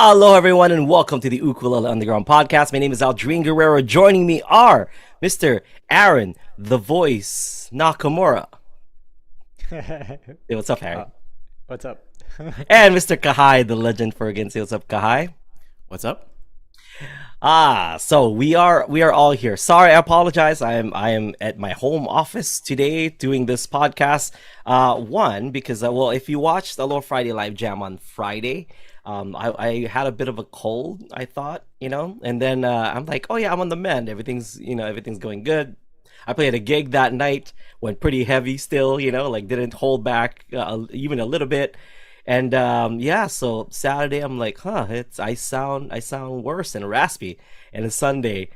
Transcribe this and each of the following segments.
Hello, everyone, and welcome to the Ukulele Underground podcast. My name is Aldrine Guerrero. Joining me are Mr. Aaron, the voice, Nakamura. Hey, what's up, Uh, Aaron? what's up? And Mr. Kahai, the legend for again. Say what's up, Kahai. What's up? So we are all here. Sorry, I apologize. I am at my home office today doing this podcast. One because well, if you watched the Aloha Friday Live Jam on Friday, I had a bit of a cold. I thought, and then I'm like, oh yeah, I'm on the mend. Everything's going good. I played a gig that night, went pretty heavy still, like didn't hold back even a little bit. And yeah, so Saturday I'm like, it's I sound worse and raspy. And then Sunday,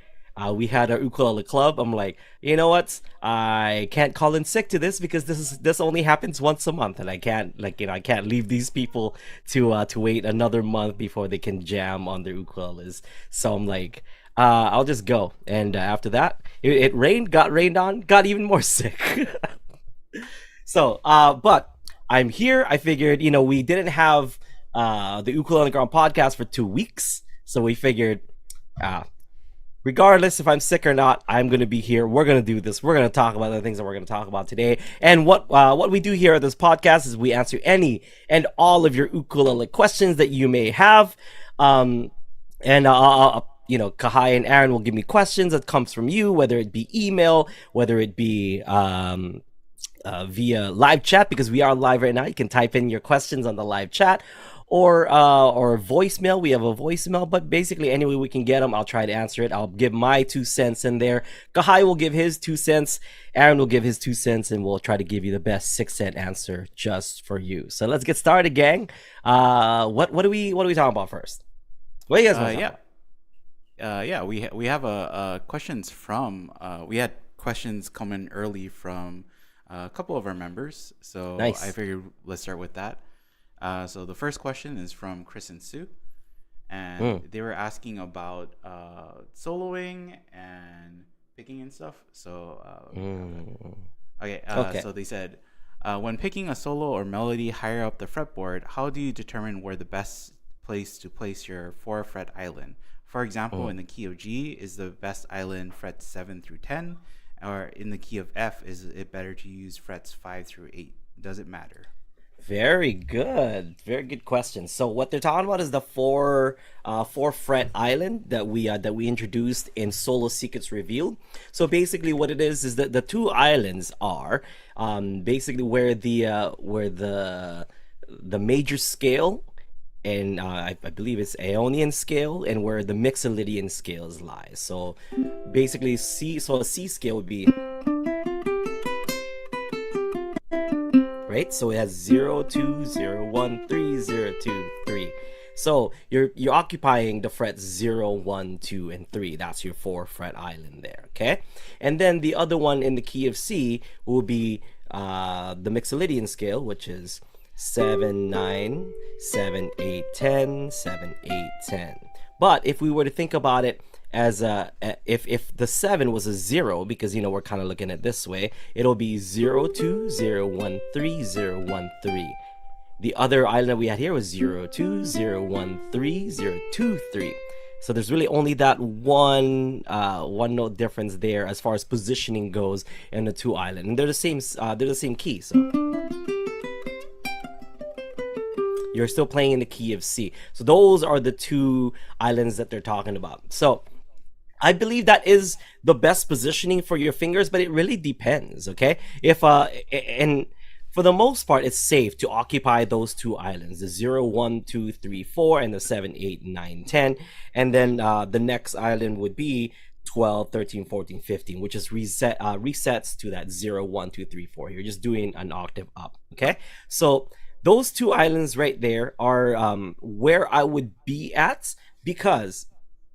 we had our ukulele club. I'm like, you know what? I can't call in sick to this because this only happens once a month, and I can't I can't leave these people to wait another month before they can jam on their ukuleles. So I'm like, I'll just go. And after that, it rained, got rained on, got even more sick. But I'm here. I figured, we didn't have the Ukulele Underground podcast for 2 weeks, so we figured, uh, regardless if I'm sick or not, I'm gonna be here. We're gonna do this. We're gonna talk about the things that we're gonna talk about today. And what we do here at this podcast is we answer any and all of your ukulele questions that you may have. And Kahai and Aaron will give me questions that comes from you, whether it be email, whether it be via live chat, because we are live right now. You can type in your questions on the live chat, or voicemail. We have a voicemail, but basically any way we can get them, I'll try to answer it. I'll give my 2 cents in there. Kahai will give his 2 cents. Aaron will give his 2 cents, and we'll try to give you the best 6 cent answer just for you. So let's get started, gang. What are we talking about first? What do you guys want to talk Yeah, yeah. We have questions from. We had questions coming early from a couple of our members, so Nice. I figured let's start with that. So the first question is from Chris and Sue, and they were asking about soloing and picking and stuff. So okay, Okay. so they said, when picking a solo or melody higher up the fretboard, how do you determine where the best place to place your 4 fret island? For example, in the key of G, is the best island frets 7 through 10, or in the key of F, is it better to use frets 5 through 8? Does it matter? Very good. Very good question. So what they're talking about is the four fret island that we introduced in Solo Secrets Revealed. So basically what it is that the two islands are basically where the major scale, and I believe it's Aeonian scale, and where the Mixolydian scales lie. So basically a C scale would be, right? So it has 0, 2, 0, 1, 3, 0, 2, 3. So you're occupying the frets 0, 1, 2, and 3. That's your 4 fret island there, okay? And then the other one in the key of C will be the Mixolydian scale, which is 7, 9, 7, 8, 10, 7, 8, 10. But if we were to think about it as if the 7 was a 0, because we're kind of looking at it this way, it'll be 0, 2, 0, 1, 3, 0, 1, 3. The other island that we had here was 0, 2, 0, 1, 3, 0, 2, 3. So there's really only that one note difference there as far as positioning goes in the two island, and they're the same key. So you're still playing in the key of C. So those are the two islands that they're talking about. So I believe that is the best positioning for your fingers, but it really depends, okay? If and for the most part, it's safe to occupy those two islands, the 0, 1, 2, 3, 4, and the 7, 8, 9, 10. And then the next island would be 12, 13, 14, 15, which is resets to that 0, 1, 2, 3, 4. You're just doing an octave up, okay? So those two islands right there are where I would be at, because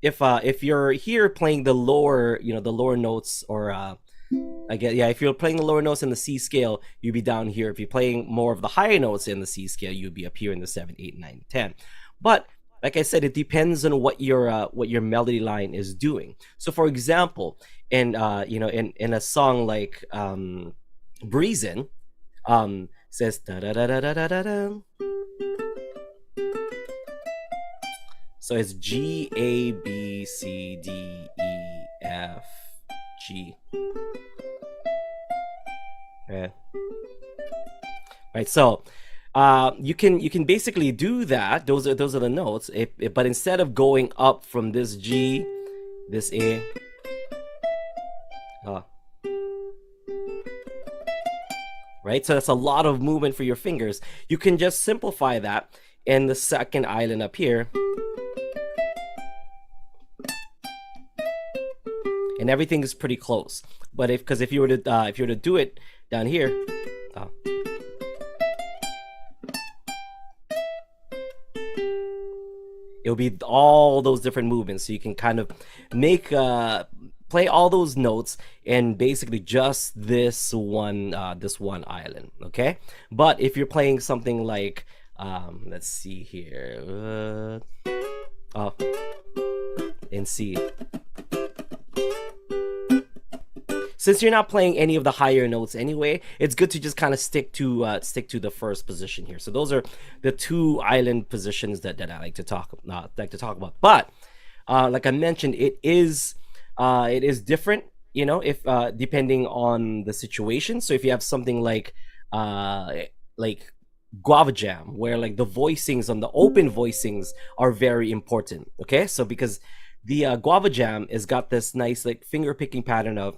if you're here playing the lower notes, or I guess, yeah, if you're playing the lower notes in the C scale, you'd be down here. If you're playing more of the higher notes in the C scale, you'd be up here in the 7, 8, 9, 10. But like I said, it depends on what your melody line is doing. So for example, in a song like Breezin', says da da da da da da da da. So it's G A B C D E F G. Okay. Right. So you can basically do that. Those are the notes. But instead of going up from this G, this A, right? So that's a lot of movement for your fingers. You can just simplify that in the second island up here, and everything is pretty close. But if you were to do it down here, it'll be all those different movements. So you can kind of make play all those notes in basically just this one island. Okay, but if you're playing something like let's see here, in C. Since you're not playing any of the higher notes anyway, it's good to just kind of stick to the first position here. So those are the two island positions that I like to talk about. But like I mentioned, it is different, if depending on the situation. So if you have something like guava jam, where like the voicings on the open voicings are very important. Okay, so because the guava jam has got this nice like finger picking pattern of.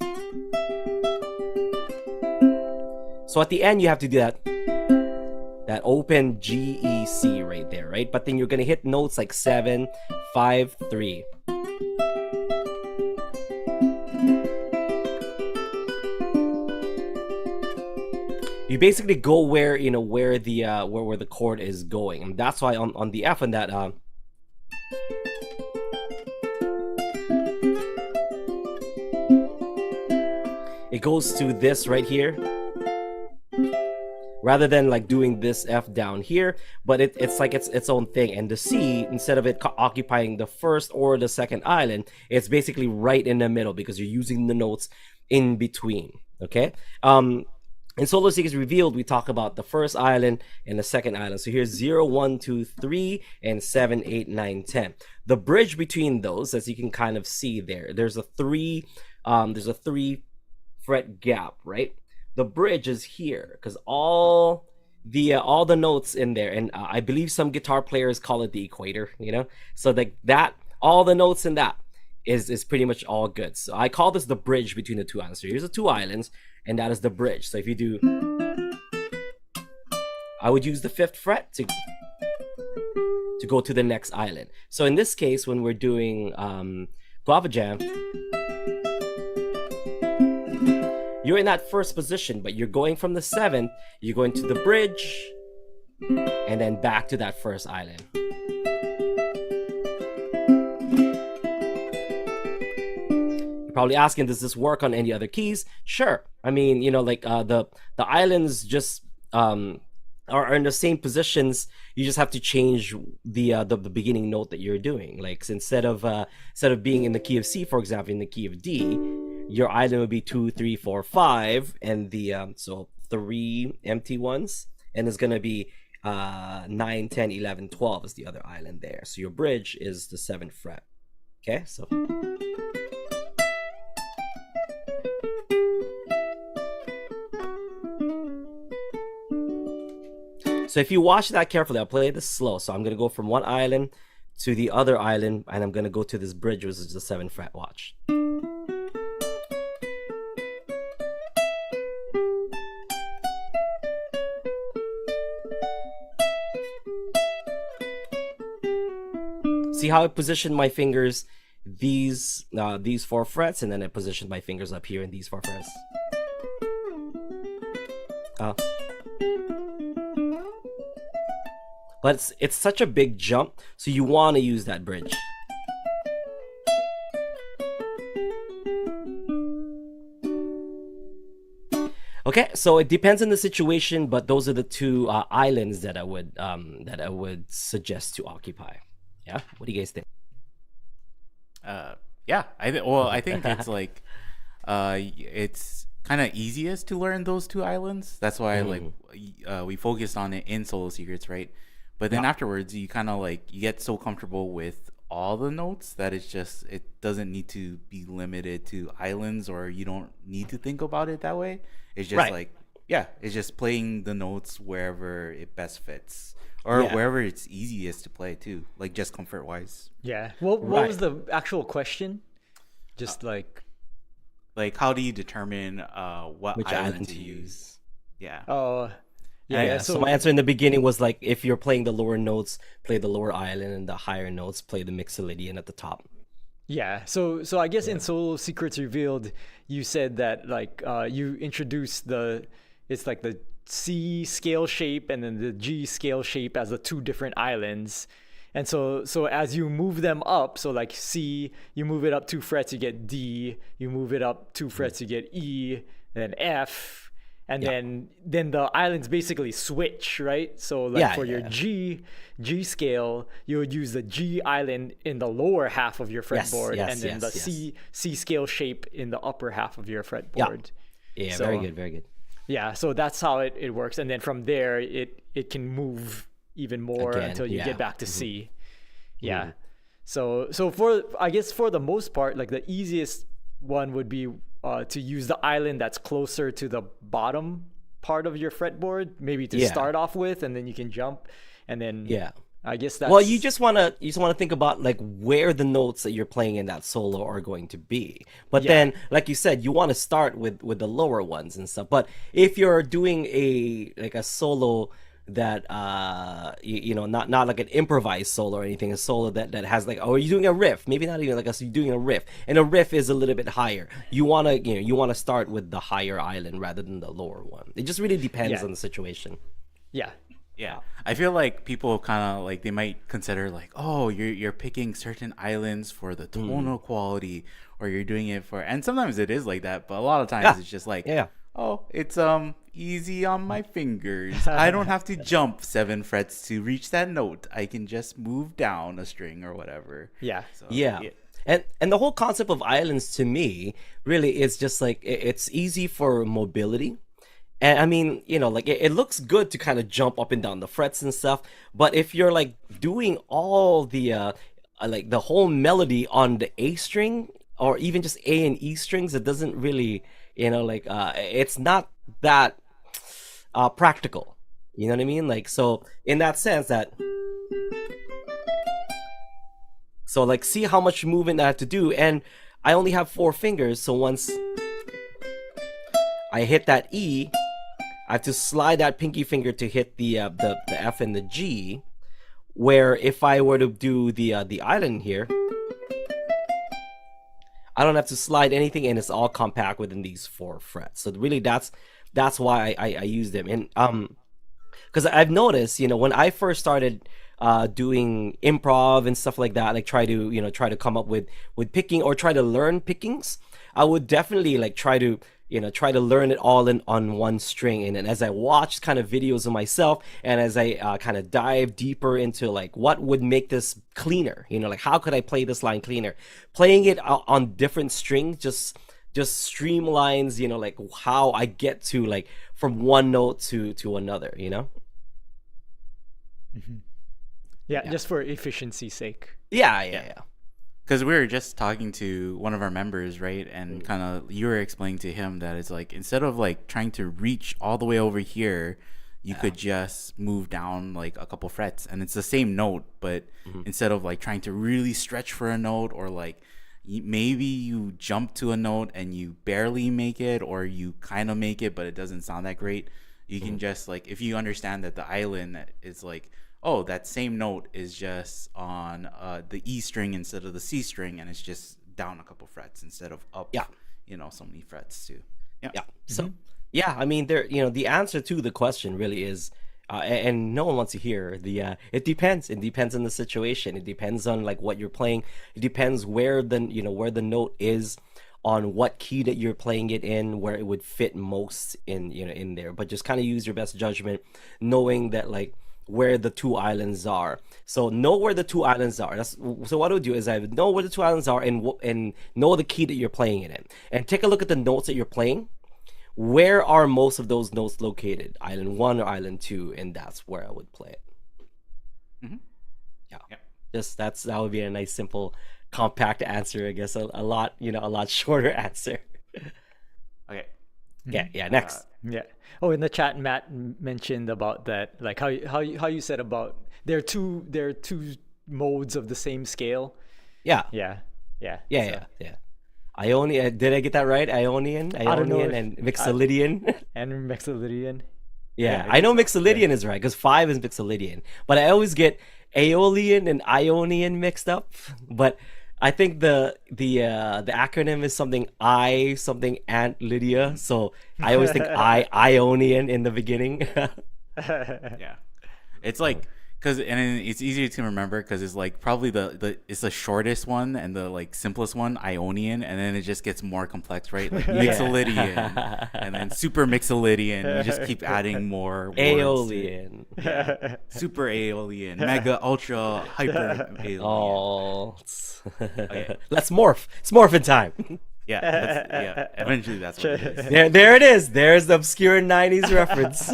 So at the end, you have to do that open G, E, C right there, right? But then you're gonna hit notes like 7, 5, 3. You basically go where the chord is going, and that's why on the F on that it goes to this right here, rather than like doing this F down here. But it's like its own thing. And the C, instead of it occupying the first or the second island, it's basically right in the middle because you're using the notes in between. Okay. In Solo Secrets Revealed, we talk about the first island and the second island. So here's 0, 1, 2, 3, and 7, 8, 9, 10. The bridge between those, as you can kind of see there, there's a 3 fret gap, right? The bridge is here because all the notes in there, and I believe some guitar players call it the equator, so like that, all the notes in that is pretty much all good. So I call this the bridge between the two islands. So here's the two islands, and that is the bridge. So if you do, I would use the 5th fret to go to the next island. So in this case, when we're doing guava jam, you're in that first position, but you're going from the 7th, you're going to the bridge, and then back to that first island. You're probably asking, does this work on any other keys? Sure. I mean, like the islands just are in the same positions. You just have to change the beginning note that you're doing. Like instead of being in the key of C, for example, in the key of D, your island would be 2, 3, 4, 5, and the so 3 empty ones, and it's gonna be 9, 10, 11, 12 is the other island there. So your bridge is the 7th fret. Okay, so if you watch that carefully, I'll play this slow. So I'm gonna go from one island to the other island, and I'm gonna go to this bridge, which is the 7th fret. Watch. See how I positioned my fingers these 4 frets, and then I positioned my fingers up here in these 4 frets. But it's such a big jump, so you want to use that bridge. Okay, so it depends on the situation, but those are the two islands that I would suggest to occupy. Yeah, what do you guys think? Yeah, I think it's like it's kind of easiest to learn those two islands. That's why we focused on it in Solo Secrets, right? But then afterwards, you kind of like you get so comfortable with all the notes, that it's just it doesn't need to be limited to islands, or you don't need to think about it that way. It's just Right. like, yeah, it's just playing the notes wherever it best fits, or Yeah. wherever it's easiest to play too, like just comfort wise. Yeah. What Right. was the actual question? Just Like, how do you determine what Which island island to to use? use? Yeah. oh And yeah. Yeah. So my answer in the beginning was like, if you're playing the lower notes, play the lower island, and the higher notes, play the mixolydian at the top. Yeah. So I guess in Solo Secrets Revealed, you said that like you introduced it's like the C scale shape and then the G scale shape as the two different islands. And so as you move them up, so like C, you move it up 2 frets, you get D, you move it up 2 frets, you get E, then F, and Yeah. then the islands basically switch, right? So like Yeah, for your yeah. G scale, you would use the G island in the lower half of your Yes, fretboard, yes, and then yes, the yes. C scale shape in the upper half of your fretboard. Yeah. So- Very good. Very good. Yeah, so that's how it works, and then from there it can move even more Again, until you yeah. get back to C. Yeah. So for I guess for the most part, like the easiest one would be to use the island that's closer to the bottom part of your fretboard, maybe to Yeah. start off with, and then you can jump, and then Yeah. I guess that's Well, you just wanna think about like where the notes that you're playing in that solo are going to be. But Yeah. then, like you said, you want to start with the lower ones and stuff. But if you're doing a solo that not like an improvised solo or anything, a solo that has like, or you're doing a riff, maybe not even like you're doing a riff, and a riff is a little bit higher. You wanna start with the higher island rather than the lower one. It just really depends Yeah. on the situation. yeah. Yeah, I feel like people kind of like they might consider like, oh, you're picking certain islands for the tonal quality, or you're doing it for, and sometimes it is like that, but a lot of times Yeah. it's just like, Yeah. oh, it's easy on my fingers. I don't have to jump 7 frets to reach that note. I can just move down a string or whatever. Yeah. So, Yeah. And the whole concept of islands to me really is just like it's easy for mobility. And I mean, like it looks good to kind of jump up and down the frets and stuff, but if you're like doing all the like the whole melody on the A string or even just A and E strings, it doesn't really, it's not that practical. You know what I mean? Like, so in that sense that so like see how much movement I have to do, and I only have 4 fingers, so once I hit that E, I have to slide that pinky finger to hit the F and the G. Where if I were to do the island here, I don't have to slide anything, and it's all compact within these 4 frets. So really, that's why I use them. And because I've noticed, when I first started doing improv and stuff like that, like try to come up with picking or try to learn pickings, I would definitely like try to learn it all on one string. And then as I watched kind of videos of myself, and as I kind of dive deeper into like what would make this cleaner, like how could I play this line cleaner, playing it on different strings just streamlines, like how I get to like from one note to another. Yeah, just for efficiency's sake. Yeah. Because we were just talking to one of our members, right? And kind of you were explaining to him that it's like instead of like trying to reach all the way over here, you could just move down like a couple frets, and it's the same note, but instead of like trying to really stretch for a note, or like maybe you jump to a note and you barely make it, or you kind of make it but it doesn't sound that great, you can just like, if you understand that the island is like, oh, that same note is just on the E string instead of the C string, and it's just down a couple frets instead of up, so many frets too. Yeah. So I mean, the answer to the question really is, and no one wants to hear it depends. It depends on the situation. It depends on like what you're playing. It depends where the note is, on what key that you're playing it in, where it would fit most in there. But just kind of use your best judgment, knowing that like where the two islands are. So know where the two islands are. So what I would do is I would know where the two islands are, and know the key that you're playing it in, and take a look at the notes that you're playing. Where are most of those notes located? Island 1 or Island 2, and that's where I would play it. Mm-hmm. Yeah. Just that would be a nice, simple, compact answer. I guess a lot, a lot shorter answer. Okay. Yeah. Next. Yeah. Oh, in the chat, Matt mentioned about that, like how you said about there are two modes of the same scale. Yeah. Yeah. Yeah. Yeah. Ionian. Did I get that right? Ionian, don't know and if Mixolydian. and Mixolydian. Yeah, I I know guess so. Mixolydian is right because 5 is Mixolydian, but I always get Aeolian and Ionian mixed up. But I think the acronym is something Ant Lydia, so I always think Ionian in the beginning. Yeah, it's like and it's easier to remember because it's like probably it's the shortest one and the like simplest one, Ionian, and then it just gets more complex, right? Like Mixolydian, and then Super Mixolydian. You just keep adding more words. Aeolian. Yeah. Super Aeolian, Mega Ultra Hyper Aeolian. Oh, Okay. let's morph. It's morphin' time. Yeah. Eventually, that's what it is. There it is. There's the obscure '90s reference.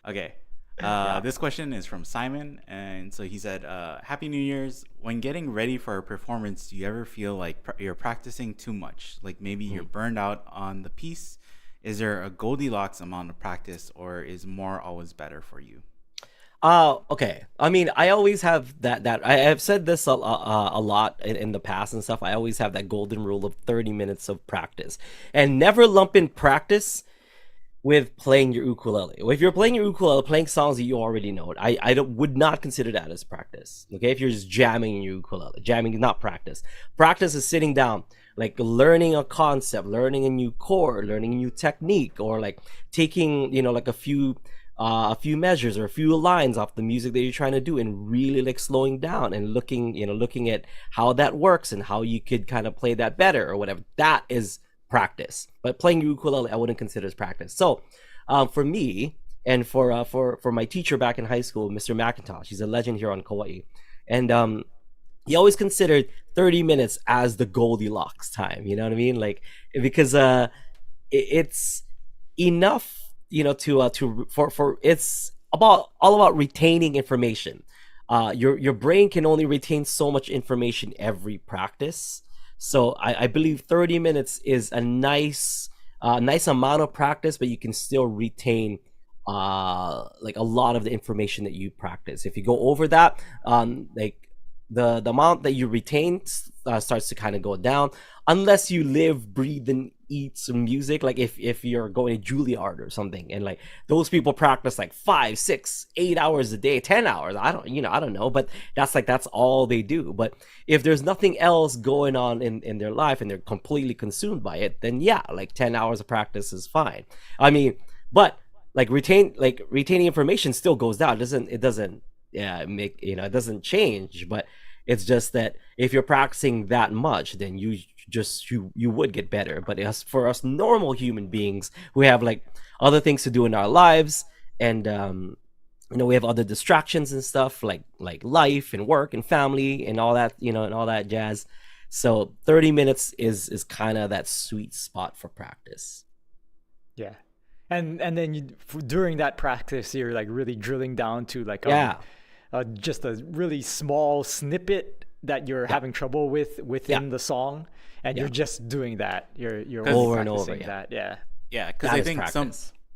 Okay. This question is from Simon, and so he said, "Happy New Year's. When getting ready for a performance, do you ever feel like you're practicing too much? Like maybe you're burned out on the piece? Is there a Goldilocks amount of practice, or is more always better for you?" Okay. I mean, I always have that I have said this a lot in the past and stuff. I always have that golden rule of 30 minutes of practice, and never lump in practice with playing your ukulele. If you're playing your ukulele, playing songs that you already know, would not consider that as practice. Okay, if you're just jamming in your ukulele, jamming is not practice. Practice is sitting down, like learning a concept, learning a new chord, learning a new technique, or like taking, like a few measures or a few lines off the music that you're trying to do, and really like slowing down and looking at how that works and how you could kind of play that better or whatever. That is practice. But playing ukulele I wouldn't consider as practice. So for me and for my teacher back in high school, Mr. McIntosh, he's a legend here on Kauai, and he always considered 30 minutes as the Goldilocks time, you know what I mean? Like, because it's enough, for it's all about retaining information. Your brain can only retain so much information every practice. So I believe 30 minutes is a nice amount of practice, but you can still retain like a lot of the information that you practice. If you go over that, like the amount that you retain starts to kind of go down, unless you live, breathe, and eat some music. Like if you're going to Juilliard or something, and like those people practice like 5, 6, 8 hours a day, 10 hours. I don't know, but that's all they do. But if there's nothing else going on in their life and they're completely consumed by it, then yeah, like 10 hours of practice is fine. I mean, but like retaining information still goes down. It doesn't it doesn't change, but it's just that if you're practicing that much, then you would get better. But for us normal human beings who have like other things to do in our lives, and we have other distractions and stuff like life and work and family and all that, and all that jazz. So 30 minutes is kind of that sweet spot for practice. Yeah. And then during that practice, you're like really drilling down to like just a really small snippet that you're having trouble with within the song, and you're just doing that. You're over and over. That. Yeah. Yeah, because I think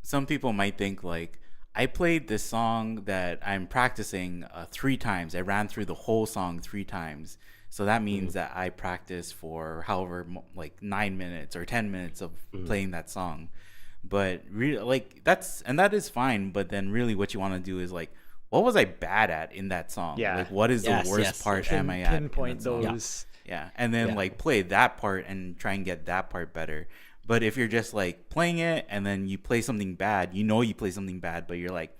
some people might think like, I played this song that I'm practicing 3 times. I ran through the whole song 3 times. So that means that I practiced for however like 9 minutes or 10 minutes of playing that song. But really, like that is fine. But then really, what you want to do is like, what was I bad at in that song? Yeah. Like, what is the worst part am I at? Pinpoint those. Yeah. And then like play that part and try and get that part better. But if you're just like playing it and then you play something bad, you play something bad, but you're like,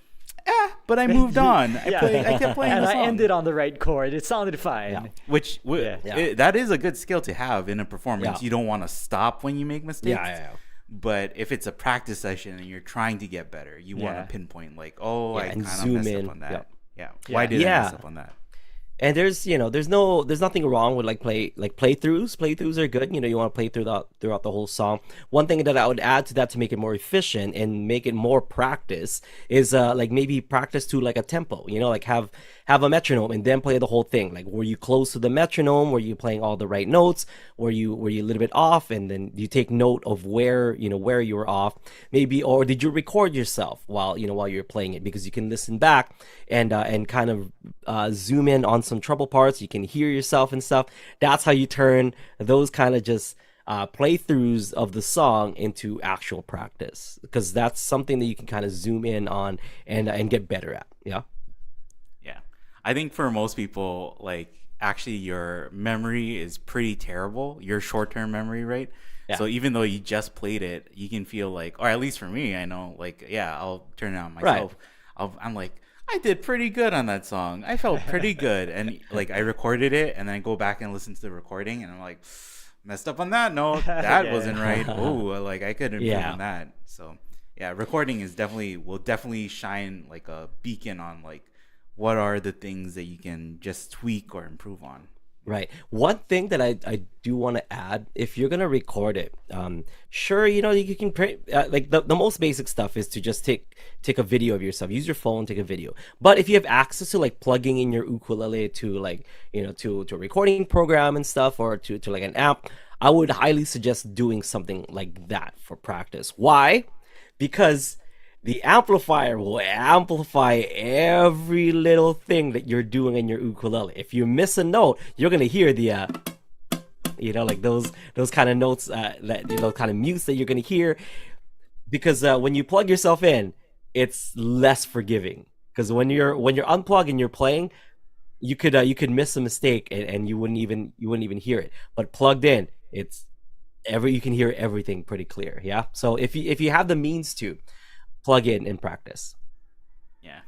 but I moved on. I kept playing and the song. I ended on the right chord. It sounded fine. Yeah. Which that is a good skill to have in a performance. You don't want to stop when you make mistakes. Yeah. But if it's a practice session and you're trying to get better, you want to pinpoint like, I kind of messed up on that. Yeah. Why did I mess up on that? And there's nothing wrong with like playthroughs. Playthroughs are good. You want to play throughout the whole song. One thing that I would add to that to make it more efficient and make it more practice is like maybe practice to like a tempo. Like have a metronome and then play the whole thing. Like, were you close to the metronome? Were you playing all the right notes? Were you a little bit off? And then you take note of where you were off. Maybe, or did you record yourself while you're playing it, because you can listen back and kind of zoom in on some trouble parts. You can hear yourself and stuff. That's how you turn those kind of just playthroughs of the song into actual practice, because that's something that you can kind of zoom in on and get better at. Yeah. Yeah. I think for most people, like, actually your memory is pretty terrible, your short-term memory, right? Yeah. So even though you just played it, you can feel like, or at least for me, I know, like, yeah, I'll turn it on myself. Right. I'm like, I did pretty good on that song. I felt pretty good. And like, I recorded it and then I go back and listen to the recording and I'm like, messed up on that note. That Yeah. wasn't right. Oh, like I could improve Yeah. on that. So yeah, recording will definitely shine like a beacon on like what are the things that you can just tweak or improve on. Right. One thing that I do want to add, if you're gonna record it, sure, you can like the most basic stuff is to just take a video of yourself. Use your phone, take a video. But if you have access to like plugging in your ukulele to like to a recording program and stuff, or to like an app, I would highly suggest doing something like that for practice. Why? Because the amplifier will amplify every little thing that you're doing in your ukulele. If you miss a note, you're gonna hear the like those kind of notes, that kind of mutes that you're gonna hear, because when you plug yourself in, it's less forgiving. Because when you're unplugged and you're playing, you could miss a mistake and you wouldn't even hear it. But plugged in, you can hear everything pretty clear. Yeah. So if you have the means to plug in and practice. Yeah.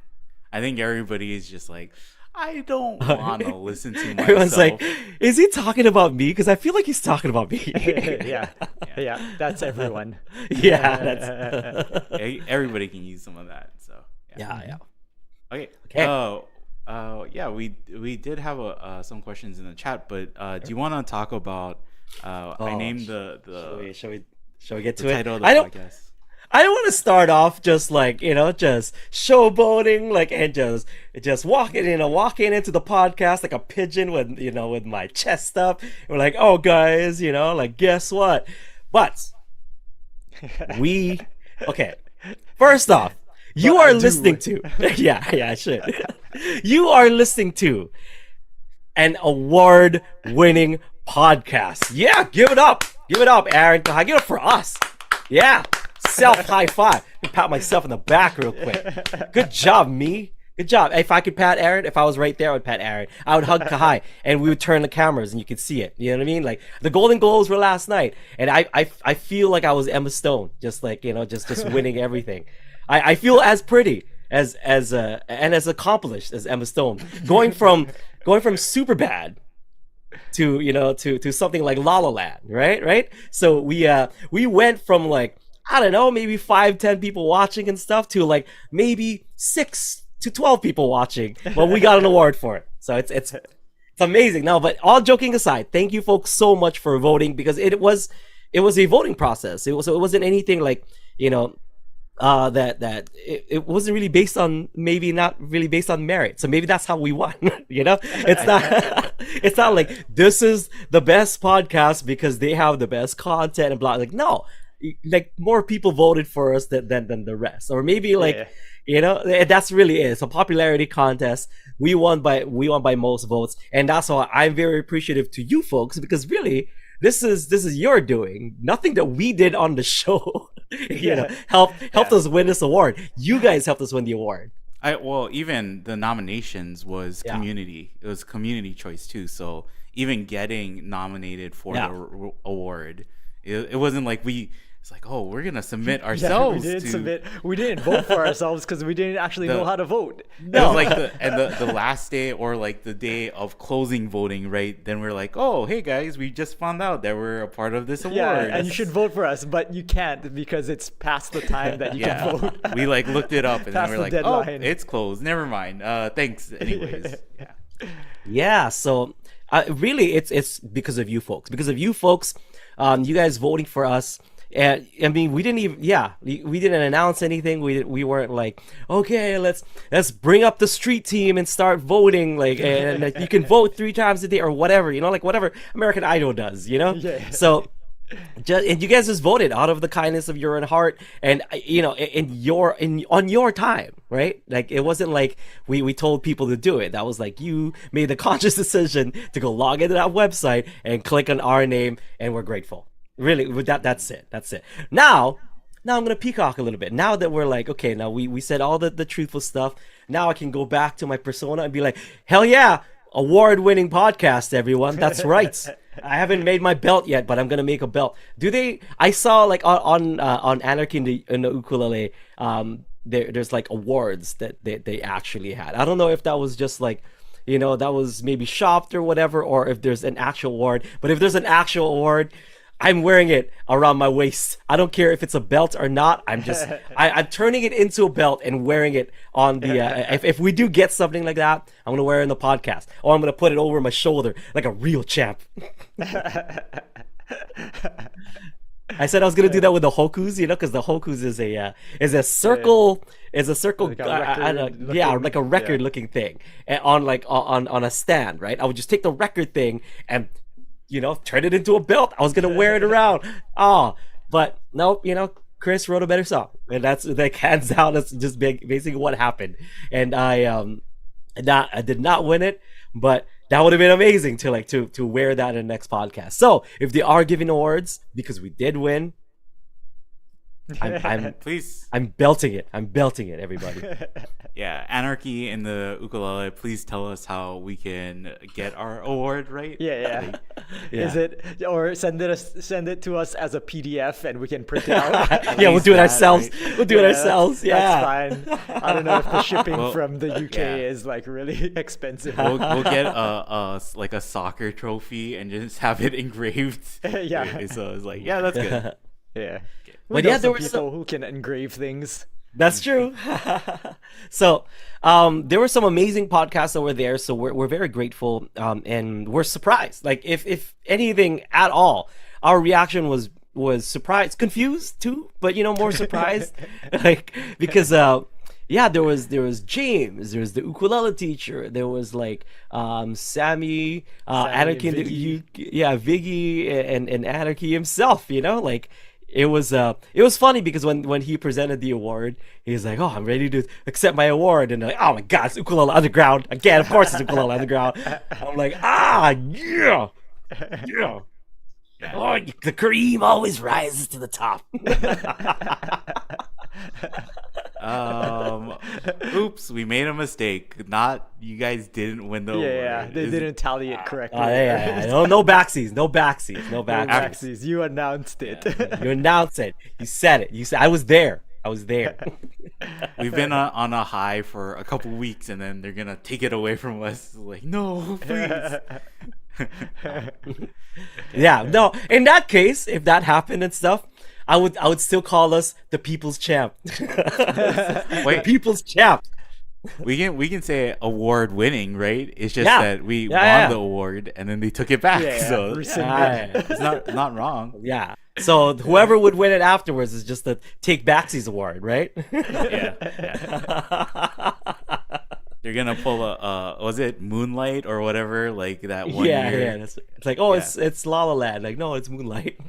I think everybody is just like, I don't want to listen to myself. Everyone's like, is he talking about me? Because I feel like he's talking about me. Yeah. That's everyone. Yeah, that's everybody can use some of that. So yeah. Okay. Okay. Yeah, we did have some questions in the chat, but do you want to talk about? I named the shall we get the to it? title of the podcast. I don't want to start off just like, just showboating, like, and just walking into the podcast like a pigeon with, with my chest up. And we're like, oh guys, like, guess what? But okay. First off, you are listening to, yeah, I should. You are listening to an award-winning podcast. Yeah, give it up, Aaron. Give it up for us. Yeah. Self high five. Let me pat myself in the back real quick. Good job, me. Good job. If I could pat Aaron, if I was right there, I would pat Aaron. I would hug Kahai, and we would turn the cameras, and you could see it. You know what I mean? Like, the Golden Globes were last night, and I feel like I was Emma Stone, just like, just winning everything. I feel as pretty and as accomplished as Emma Stone, going from super bad to something like La La Land, right? So we went from like, I don't know, maybe 5-10 people watching and stuff to like maybe 6 to 12 people watching, but we got an award for it. So it's amazing. No, but all joking aside, thank you folks so much for voting, because it was a voting process. It wasn't anything like, that it wasn't really based on, maybe not really based on merit. So maybe that's how we won. It's not like this is the best podcast because they have the best content and blah. Like, no, like more people voted for us than the rest, or maybe like that's really it. It's a popularity contest. We won by most votes, and that's why I'm very appreciative to you folks, because really this is your doing. Nothing that we did on the show helped us win this award. You guys helped us win the award. Even the nominations was community. It was community choice too. So even getting nominated for the award, it wasn't like it's like, oh, we're gonna submit ourselves. We didn't vote for ourselves because we didn't actually know how to vote. No, like the last day, or like the day of closing voting, right? Then we're like, oh, hey guys, we just found out that we're a part of this award. Yeah, and you should vote for us, but you can't because it's past the time that you can vote. We like looked it up and then we're like, deadline. oh, it's closed. Never mind. Thanks anyways. Yeah. Yeah, so really, it's because of you folks. Because of you folks, you guys voting for us. And I mean, we didn't even, yeah, we didn't announce anything. We weren't like, okay, let's bring up the street team and start voting. Like, and like, you can vote 3 times a day or whatever, like whatever American Idol does, Yeah. So and you guys just voted out of the kindness of your own heart, and on your time, right? Like, it wasn't like we told people to do it. That was like, you made the conscious decision to go log into that website and click on our name, and we're grateful. Really, with that's it. Now I'm gonna peacock a little bit. Now that we're like, okay, now we said all the truthful stuff. Now I can go back to my persona and be like, hell yeah, award-winning podcast, everyone. That's right. I haven't made my belt yet, but I'm gonna make a belt. Do they? I saw like on Anarchy in the Ukulele, there's like awards that they actually had. I don't know if that was just like, that was maybe shopped or whatever, or if there's an actual award. But if there's an actual award, I'm wearing it around my waist. I don't care if it's a belt or not. I'm turning it into a belt and wearing it on the. If we do get something like that, I'm gonna wear it in the podcast, or I'm gonna put it over my shoulder like a real champ. I said I was gonna do that with the hokus, because the hokus is a circle, Like a record yeah, looking- like a record looking thing, and on a stand, right? I would just take the record thing and turn it into a belt. I was gonna wear it around. But nope, Chris wrote a better song, and that's like hands down. That's just basically what happened. And I did not win it, but that would have been amazing to wear that in the next podcast. So if they are giving awards because we did win, I'm Please, I'm belting it. I'm belting it, everybody. yeah, Anarchy in the Ukulele, please tell us how we can get our award, right? Yeah. Yeah. Is it, or send it to us as a PDF and we can print it out? Yeah, we'll least do it that, ourselves. right? We'll do it Yeah, ourselves. Yeah. That's fine. I don't know if the shipping Well, from the UK yeah. is like really expensive. We'll get like a soccer trophy and just have it engraved. Yeah. So it's like, yeah, that's good. Yeah. But We yeah, know there some were people who can engrave things. That's true. So, there were some amazing podcasts that were there. So we're very grateful, and we're surprised. Like, if anything at all, our reaction was surprised, confused too, but more surprised, like, because yeah, there was James, there was the ukulele teacher, there was like Sammy, Anarchy, and and Viggy. yeah, Viggy, and Anarchy himself. Like, it was funny because when he presented the award, he's like, "Oh, I'm ready to accept my award," and like, "Oh my God, it's Ukulele Underground again! Of course, it's Ukulele Underground." I'm like, yeah. Oh, the cream always rises to the top. Oops, we made a mistake. Not you guys didn't win the award. Yeah, they didn't tally it correctly. Yeah. No backsies, no backsies. Maxis, you announced it. You announced it. You said it. You said I was there. We've been on a high for a couple weeks, and then they're gonna take it away from us. Like, no, please. Yeah, no. In that case, if that happened and stuff, I would still call us the people's champ. Wait, People's champ. we can say award winning, right? It's just Yeah. that we Yeah. won the award and then they took it back. Yeah, So rescinded. it's not wrong. Yeah. So whoever would win it afterwards is just the Take Backsies award, right? Yeah. They're gonna pull a was it Moonlight or whatever, like that one Yeah. year. It's like, oh, it's La La Land. Like, no, it's Moonlight.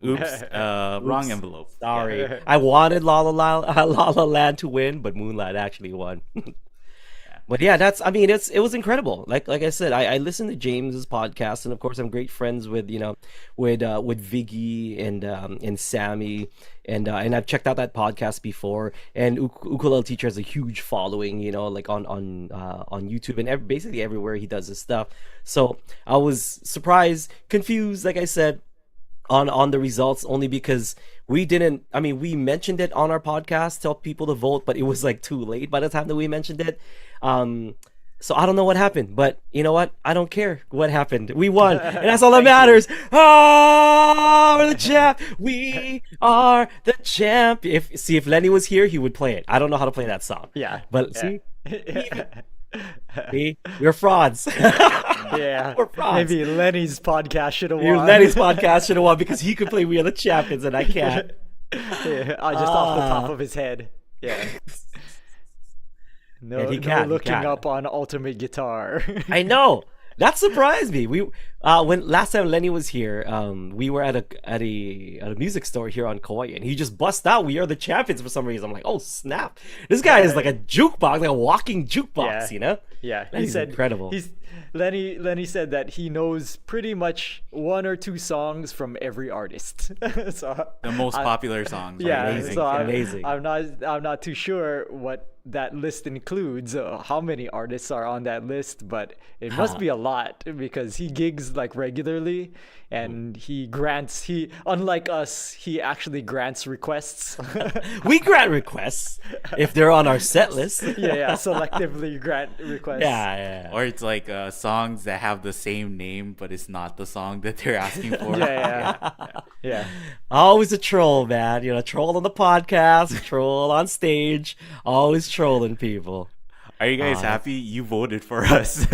Oops, wrong envelope. Sorry. I wanted La La Land to win, but Moonlight actually won. But yeah, it was incredible. Like I said, I listened to James's podcast, and of course I'm great friends with with Viggy and Sammy, and I've checked out that podcast before. And Ukulele Teacher has a huge following, like on YouTube and basically everywhere he does his stuff. So I was surprised, confused, like I said, on the results, only because we mentioned it on our podcast, tell people to vote, but it was like too late by the time that we mentioned it. So I don't know what happened, but you know what? I don't care what happened. We won, and that's all that matters. We're the champ. We are the champ. If Lenny was here, he would play it. I don't know how to play that song. Yeah. But Yeah. see, See? You're frauds. Yeah, We're frauds. maybe Lenny's podcast should have You won. Lenny's podcast should have won because he could play We Are the Champions and I can't. Yeah, just off the top of his head. Yeah. No, Yeah, he no can, he looking can. up on Ultimate Guitar. I know. That surprised me. We when last time Lenny was here, we were at a music store here on Kauai, and he just bust out "We Are the Champions" for some reason. I'm like, oh snap! This guy is like a jukebox, like a walking jukebox, you know? Yeah, he Lenny's said incredible. Lenny said that he knows pretty much one or two songs from every artist. So The most popular songs. Right? yeah, Amazing, so amazing. I'm not too sure what that list includes, how many artists are on that list, but it must be a lot because he gigs like regularly, and he unlike us, he actually grants requests. We grant requests if they're on our set list. yeah, selectively grant requests. Yeah. Or it's like songs that have the same name, but it's not the song that they're asking for. Yeah. Always a troll, man. You know, troll on the podcast, troll on stage, always trolling people. Are you guys happy? You voted for us.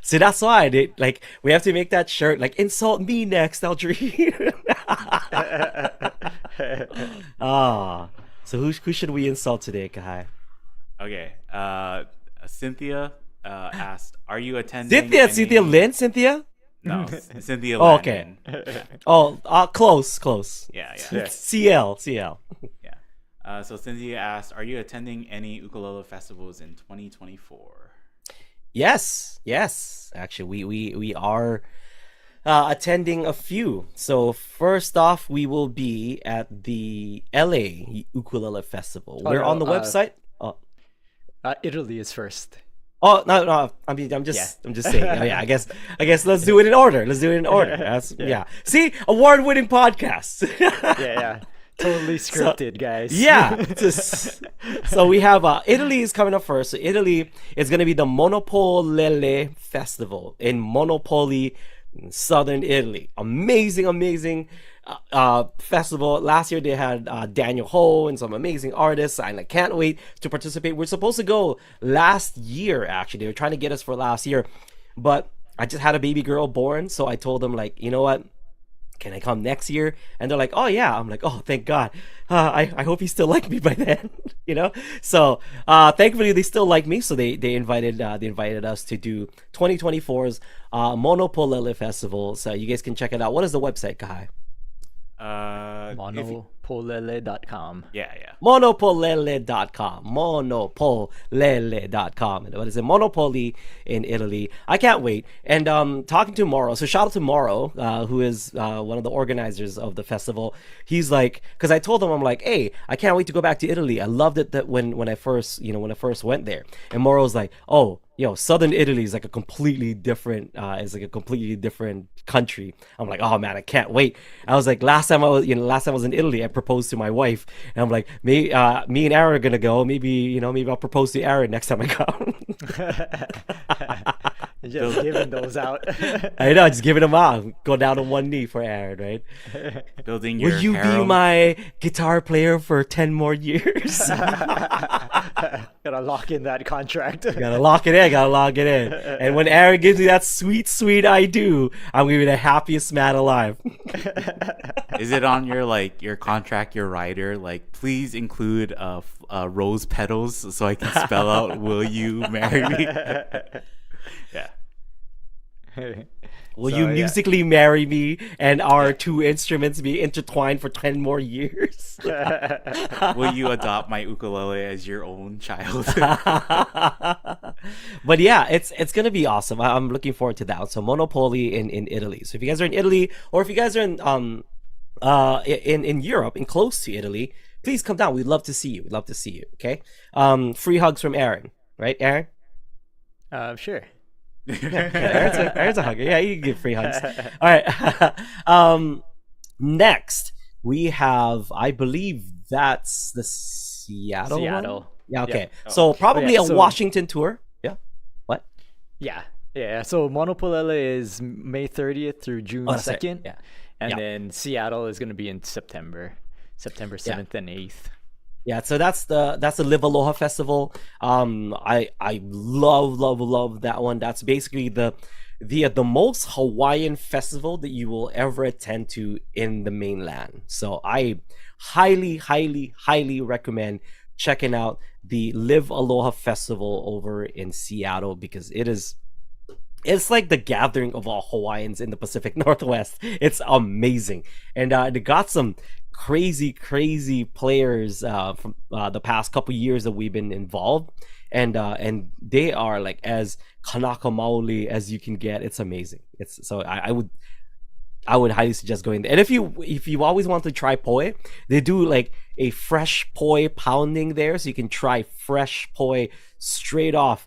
See, that's why we have to make that shirt like insult me next, Aldrine. So who should we insult today, Kahai? Okay. Cynthia asked, "Are you attending?" Cynthia Lynn, Cynthia? No, Cynthia. Oh, okay. Close. Yeah. CL. Yeah. So Cynthia asked, "Are you attending any ukulele festivals in 2024?" Yes. Actually, we are attending a few. So first off, we will be at the LA Ukulele Festival. We're on the website. Italy is first. Oh no! I mean, I'm just saying. Oh, yeah, I guess let's do it in order. Yeah. See, award-winning podcast. Yeah. Totally scripted, guys. Yeah. So we have Italy is coming up first. So Italy is going to be the Monopolele Festival in Monopoli, southern Italy. Amazing festival. Last year they had Daniel Ho and some amazing artists, and I can't wait to participate. We're supposed to go last year, actually. They were trying to get us for last year, but I just had a baby girl born, so I told them, like, you know what? Can I come next year? And they're like, oh yeah. I'm like, oh, thank God. I hope you still like me by then. You know? So thankfully they still like me. So they invited us to do 2024's Monopolele Festival. So you guys can check it out. What is the website, Kai? Monopolele.com. Yeah. Monopolele.com. Monopolele.com. And what is it? Monopoly in Italy. I can't wait. And talking to Mauro. So shout out to Mauro, who is one of the organizers of the festival. He's like, because I told him, I'm like, hey, I can't wait to go back to Italy. I loved it that when I first went there. And Mauro's like, oh, southern Italy is like a completely different country. I'm like, oh man, I can't wait. I was like, last time I was in Italy, I proposed to my wife, and I'm like, me and Aaron are gonna go. Maybe I'll propose to Aaron next time I come. Just giving those out. I know, just giving them out. Go down on one knee for Aaron, right? Building your Will you harem. be my guitar player for 10 more years? Gotta lock in that contract. Gotta lock it in. And when Aaron gives me that sweet I do, I'm gonna be the happiest man alive. Is it on your contract, your rider? Like, please include rose petals so I can spell out, "Will you marry me?" Yeah. Will you musically marry me and our two instruments be intertwined for 10 more years? Will you adopt my ukulele as your own child? But yeah, it's gonna be awesome. I'm looking forward to that. So Monopoly in Italy. So if you guys are in Italy, or if you guys are in Europe and close to Italy, please come down. We'd love to see you. Okay. Free hugs from Aaron. Right, Aaron? Sure. Aaron's a hugger. Yeah, you can give free hugs. All right. Next we have, I believe that's the Seattle one? Yeah. Okay. Yeah. So probably a Washington tour. Yeah. What? Yeah. So Monopolele is May 30th through June 2nd. Yeah. And then Seattle is going to be in September 7th and 8th. Yeah, so that's the Live Aloha Festival. I love that one. That's basically the most Hawaiian festival that you will ever attend to in the mainland. So I highly recommend checking out the Live Aloha Festival over in Seattle because it's like the gathering of all Hawaiians in the Pacific Northwest. It's amazing, and they got some crazy players from the past couple years that we've been involved, and they are like as Kanaka Maoli as you can get. It's amazing. It's so I would highly suggest going there. And if you always want to try poi, they do like a fresh poi pounding there, so you can try fresh poi straight off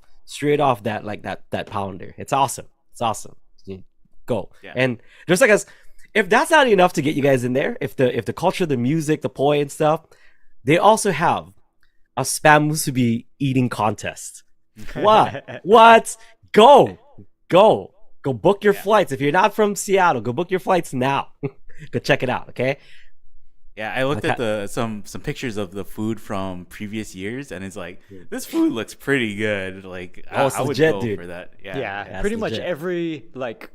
that pounder. It's awesome. It's awesome. You go. Yeah. And just like us, if that's not enough to get you guys in there, if the culture, the music, the poi and stuff, they also have a spam musubi eating contest. What? Go book your flights. If you're not from Seattle, go book your flights now. Go check it out, okay? Yeah, I looked at some pictures of the food from previous years, and it's like this food looks pretty good. Like I would legit, go dude. for that. Yeah, Yeah, pretty much legit. every like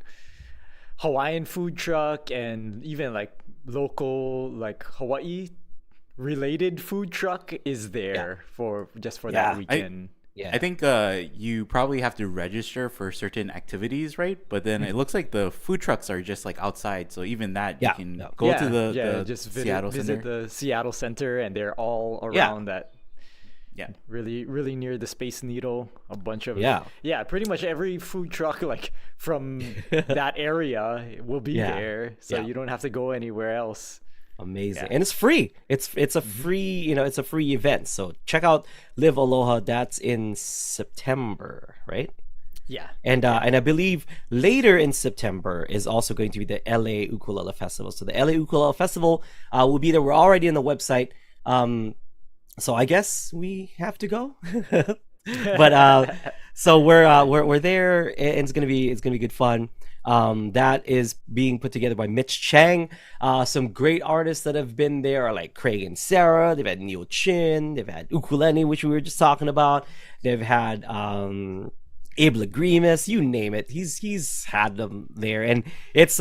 Hawaiian food truck and even like local like Hawaii related food truck is there for just for Yeah. that weekend. Yeah. I think you probably have to register for certain activities, right? But then it looks like the food trucks are just like outside, so even that Yeah, you can yeah. go to the just Seattle visit Center. the Seattle Center, and they're all Yeah. around that. Yeah. Really near the Space Needle. A bunch of Yeah. pretty much every food truck like from that area will be Yeah. there, so Yeah. you don't have to go anywhere else. Amazing. Yeah. And it's free. It's a free, it's a free event. So check out Live Aloha. That's in September, right? Yeah. And I believe later in September is also going to be the LA Ukulele Festival. So the LA Ukulele Festival will be there. We're already on the website. So I guess we have to go. But so we're there, and it's gonna be good fun. That is being put together by Mitch Chang. Some great artists that have been there are like Craig and Sarah. They've had Neil Chin. They've had Ukulele, which we were just talking about. They've had Abe Lagrimas, you name it. He's had them there, and it's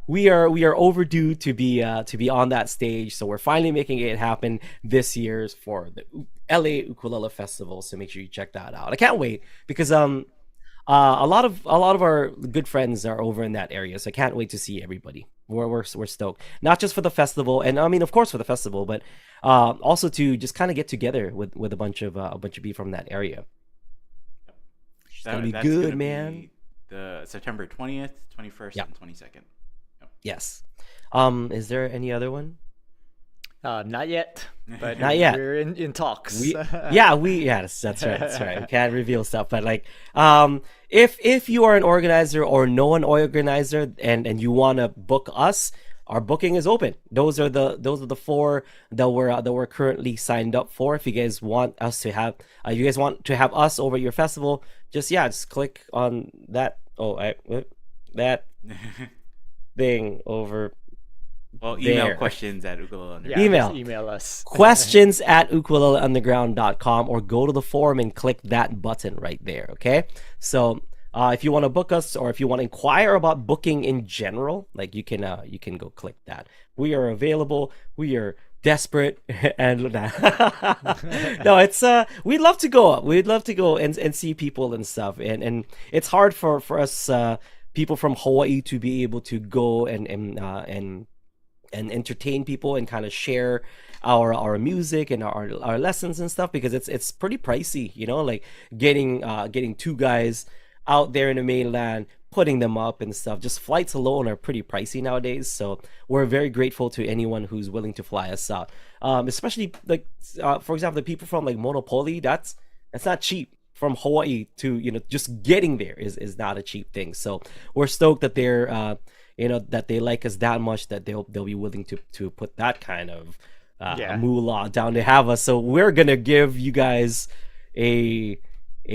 we are overdue to be on that stage. So we're finally making it happen this year's for the LA Ukulele Festival. So make sure you check that out. I can't wait because a lot of our good friends are over in that area, so I can't wait to see everybody. We're stoked, not just for the festival, and I mean, of course, for the festival, but also to just kind of get together with a bunch of people from that area. It's gonna be That's good, gonna man. be the September 20th, 21st, Yeah. and 22nd. Yes. Is there any other one? Not yet, but Not yet. we're in talks. Yes, that's right. That's right. We can't reveal stuff, but like, if you are an organizer or know an organizer and you want to book us, our booking is open. Those are the four that we're currently signed up for. If you guys want us to have, you guys want to have us over at your festival, just click on that. That thing over. Well, email There. questions at ukulele. Yeah, Email. just email us. Questions at ukuleleunderground.com, or go to the forum and click that button right there. Okay, so if you want to book us, or if you want to inquire about booking in general, like you can go click that. We are available. We are desperate. And no, it's we'd love to go and see people and stuff, and it's hard for us people from Hawaii to be able to go and entertain people and kind of share our music and our lessons and stuff, because it's pretty pricey, like getting two guys out there in the mainland, putting them up and stuff. Just flights alone are pretty pricey nowadays, so we're very grateful to anyone who's willing to fly us out, especially like for example, the people from like Monopoly. That's not cheap. From Hawaii to just getting there is not a cheap thing. So we're stoked that they're that they like us that much that they'll be willing to put that kind of moolah down to have us. So we're gonna give you guys a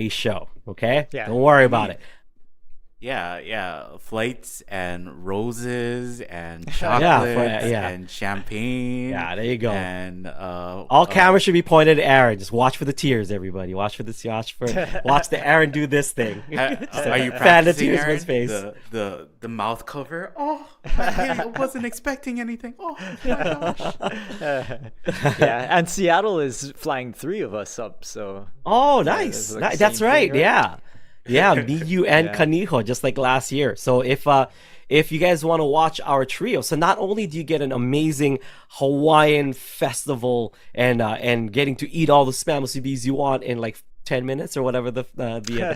show, okay? Yeah. Don't worry about it. yeah, flights and roses and Yeah, chocolates yeah, and champagne yeah. There you go. and All cameras should be pointed at Aaron. Just watch for the tears, everybody. Watch the Aaron do this thing. Just are you fan the practicing, tears from Aaron? his face. The mouth cover. Oh, I wasn't expecting anything. Oh my gosh. Yeah, and Seattle is flying 3 of us up, so Oh, it's nice. like the That's same right. thing, right? Yeah. Yeah, me, you, and Yeah. Kaniho, just like last year. So if you guys want to watch our trio, so not only do you get an amazing Hawaiian festival and getting to eat all the spam musubis you want in like 10 minutes or whatever the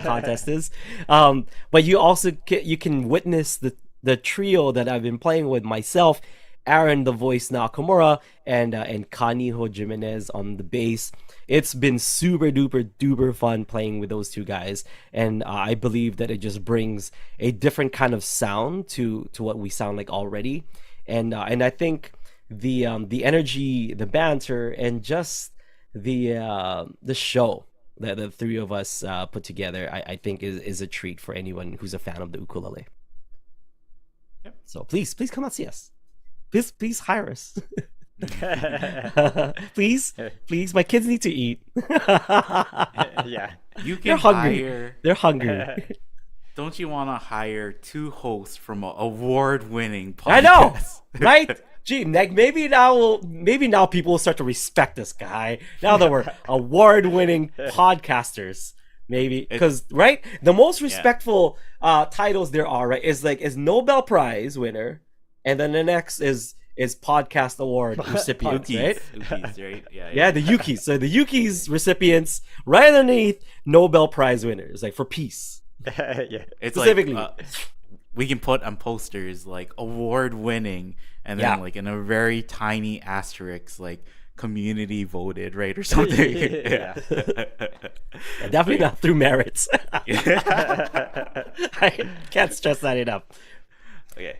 contest is, but you can witness the trio that I've been playing with myself, Aaron the voice Nakamura, and Kaniho Jimenez on the bass. It's been super duper duper fun playing with those two guys, and I believe that it just brings a different kind of sound to what we sound like already, and I think the energy, the banter, and just the show that the three of us put together, I think is a treat for anyone who's a fan of the ukulele. Yep. So please come out see us. Please hire us. please, my kids need to eat. Yeah. You can They're hungry. hire. They're hungry. Don't you want to hire 2 hosts from an award-winning podcast? I know, right? Gee, maybe now people will start to respect this guy. Now that we're award-winning podcasters, maybe because right, the most respectful titles there are, right, is Nobel Prize winner, and then the next is podcast award recipients, right? Ukis, right? Yeah, the UKIs. So the UKIs recipients right underneath Nobel Prize winners, like for peace. Yeah. It's Specifically. like we can put on posters like award winning, and then like in a very tiny asterisk like community voted, right, or something. Yeah. Definitely not through merits. I can't stress that enough. Okay.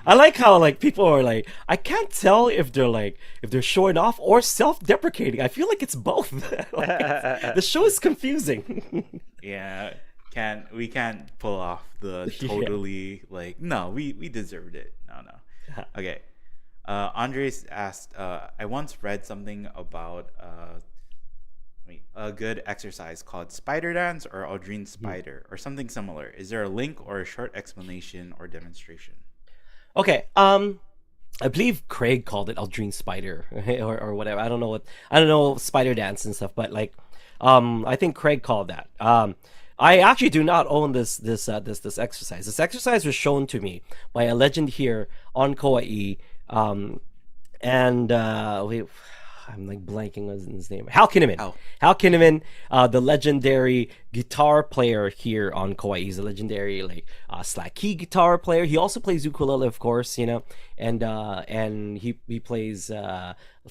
I like how like people are like, I can't tell if they're showing off or self-deprecating. I feel like it's both. Like, the show is confusing. Yeah. We can't pull off the totally like no, we deserved it. No. Okay. Andres asked, I once read something about a good exercise called spider dance or Aldrine spider or something similar. Is there a link or a short explanation or demonstration? Okay, I believe Craig called it Aldrine Spider or whatever. I don't know spider dance and stuff, but like, I think Craig called that. I actually do not own this exercise. This exercise was shown to me by a legend here on Kauai, and I'm like blanking on his name. Hal Kinnaman. Hal. Hal Kinnaman, the legendary guitar player here on Kauai. He's a legendary slack key guitar player. He also plays ukulele, of course, and he plays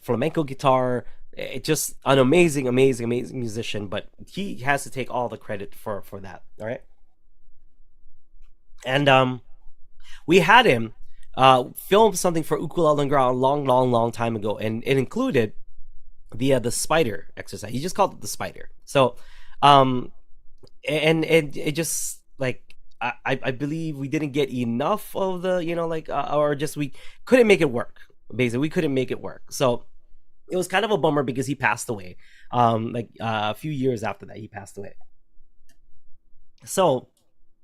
flamenco guitar. It's just an amazing musician, but he has to take all the credit for that. All right, and we had him film something for Ukulele and Ground a long time ago, and it included the spider exercise. He just called it the spider. So and it just like I believe we didn't get enough of the or just we couldn't make it work. Basically, we couldn't make it work. So it was kind of a bummer because he passed away. A few years after that, he passed away. So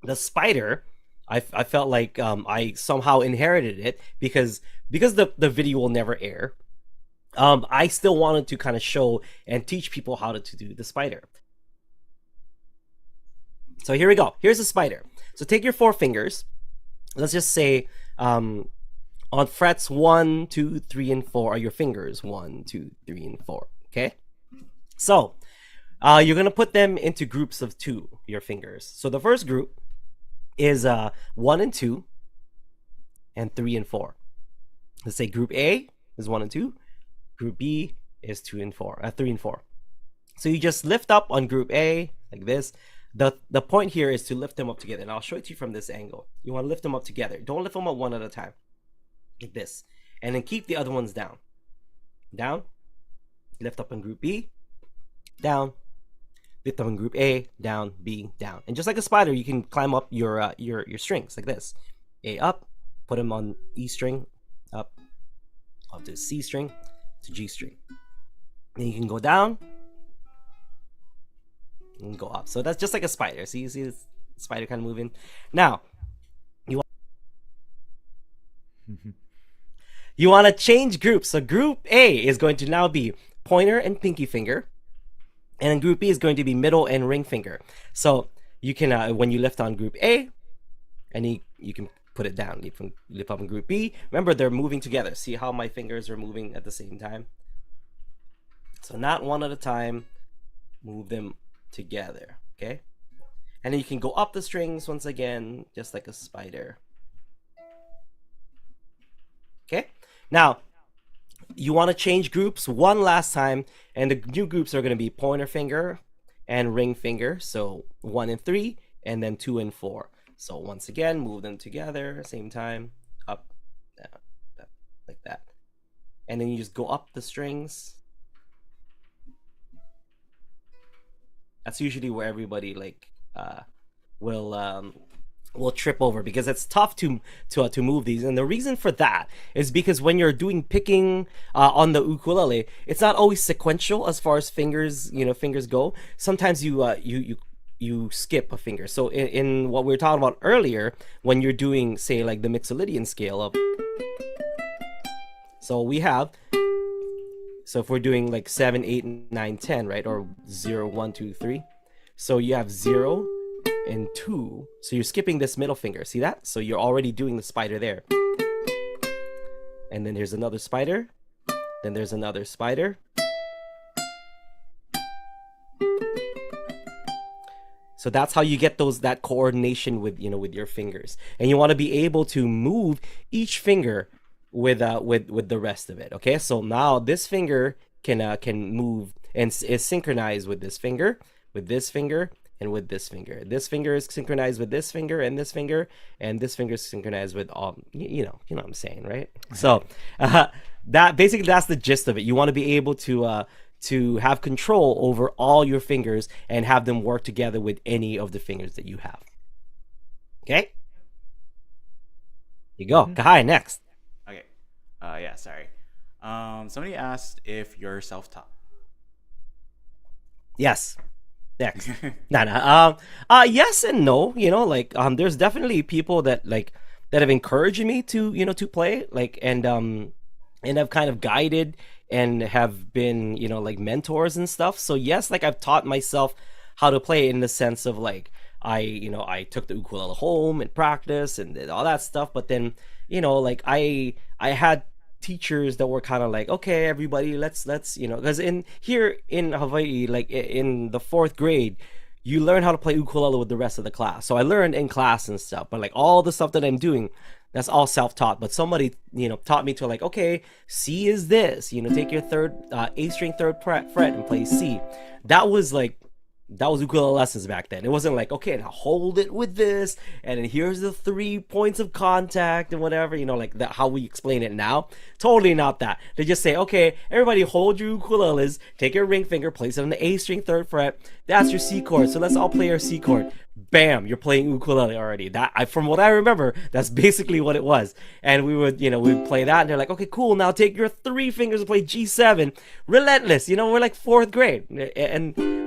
the spider, I felt like I somehow inherited it because the video will never air. I still wanted to kind of show and teach people how to do the spider. So here we go. Here's the spider. So take your 4 fingers. Let's just say on frets 1, 2, 3, and 4 are your fingers. 1, 2, 3, and 4. Okay. So you're gonna put them into groups of 2. Your fingers. So the first group is 1 and 2, and 3 and 4. Let's say group A is 1 and 2. Group B is 3 and 4. So you just lift up on group A like this. The point here is to lift them up together, and I'll show it to you from this angle. You want to lift them up together. Don't lift them up one at a time, like this, and then keep the other ones down. Down. Lift up on group B. Down. lift up in group A, down, B, down. And just like a spider, you can climb up your strings like this. A up, put them on E string, up to C string, to G string. Then you can go down and go up. So that's just like a spider. So you see this spider kind of moving. Now, you want to change groups. So group A is going to now be pointer and pinky finger. And then group B is going to be middle and ring finger. So you can, when you lift on group A, and you can put it down. You can lift up in group B. Remember, they're moving together. See how my fingers are moving at the same time? So not one at a time. Move them together, okay? And then you can go up the strings once again, just like a spider. Okay? Now, you want to change groups one last time, and the new groups are going to be pointer finger and ring finger. So 1 and 3, and then 2 and 4. So once again, move them together, same time, up, down, like that. And then you just go up the strings. That's usually where everybody will trip over, because it's tough to move these. And the reason for that is because when you're doing picking on the ukulele, it's not always sequential as far as fingers go. Sometimes you skip a finger. So in what we were talking about earlier, when you're doing, say, like the Mixolydian scale of, so if we're doing like 7, 8, 9, 10, right, or 0, 1, 2, 3, so you have 0 and 2, so you're skipping this middle finger. See that? So you're already doing the spider there. And then here's another spider. Then there's another spider. So that's how you get that coordination with your fingers. And you want to be able to move each finger with the rest of it. Okay? So now this finger can move and is synchronized with this finger, and with this finger. This finger is synchronized with this finger, and this finger is synchronized with all, you know what I'm saying, right? So that's the gist of it. You want to be able to have control over all your fingers and have them work together with any of the fingers that you have. Okay? You go. Kahai, next. Okay. Yeah, sorry. Somebody asked if you're self-taught. Yes. Next. Yes and no. There's definitely people that have encouraged me to play, and have kind of guided and have been mentors and stuff. So yes, I've taught myself how to play in the sense of I took the ukulele home and practice and did all that stuff. But then I had teachers that were kind of okay, everybody, let's because here in Hawaii, in the 4th grade, you learn how to play ukulele with the rest of the class. So I learned in class and stuff, but all the stuff that I'm doing, that's all self-taught. But somebody taught me to okay, C is this, take your A string 3rd fret and play C. That was ukulele lessons back then. It wasn't okay, now hold it with this, and then here's the 3 points of contact and whatever, that how we explain it now. Totally not that. They just say, okay, everybody hold your ukuleles, take your ring finger, place it on the A string 3rd fret. That's your C chord. So let's all play our C chord. Bam, you're playing ukulele already. From what I remember, that's basically what it was. And we would play that, and they're okay, cool, now take your 3 fingers and play G7. Relentless, we're 4th grade.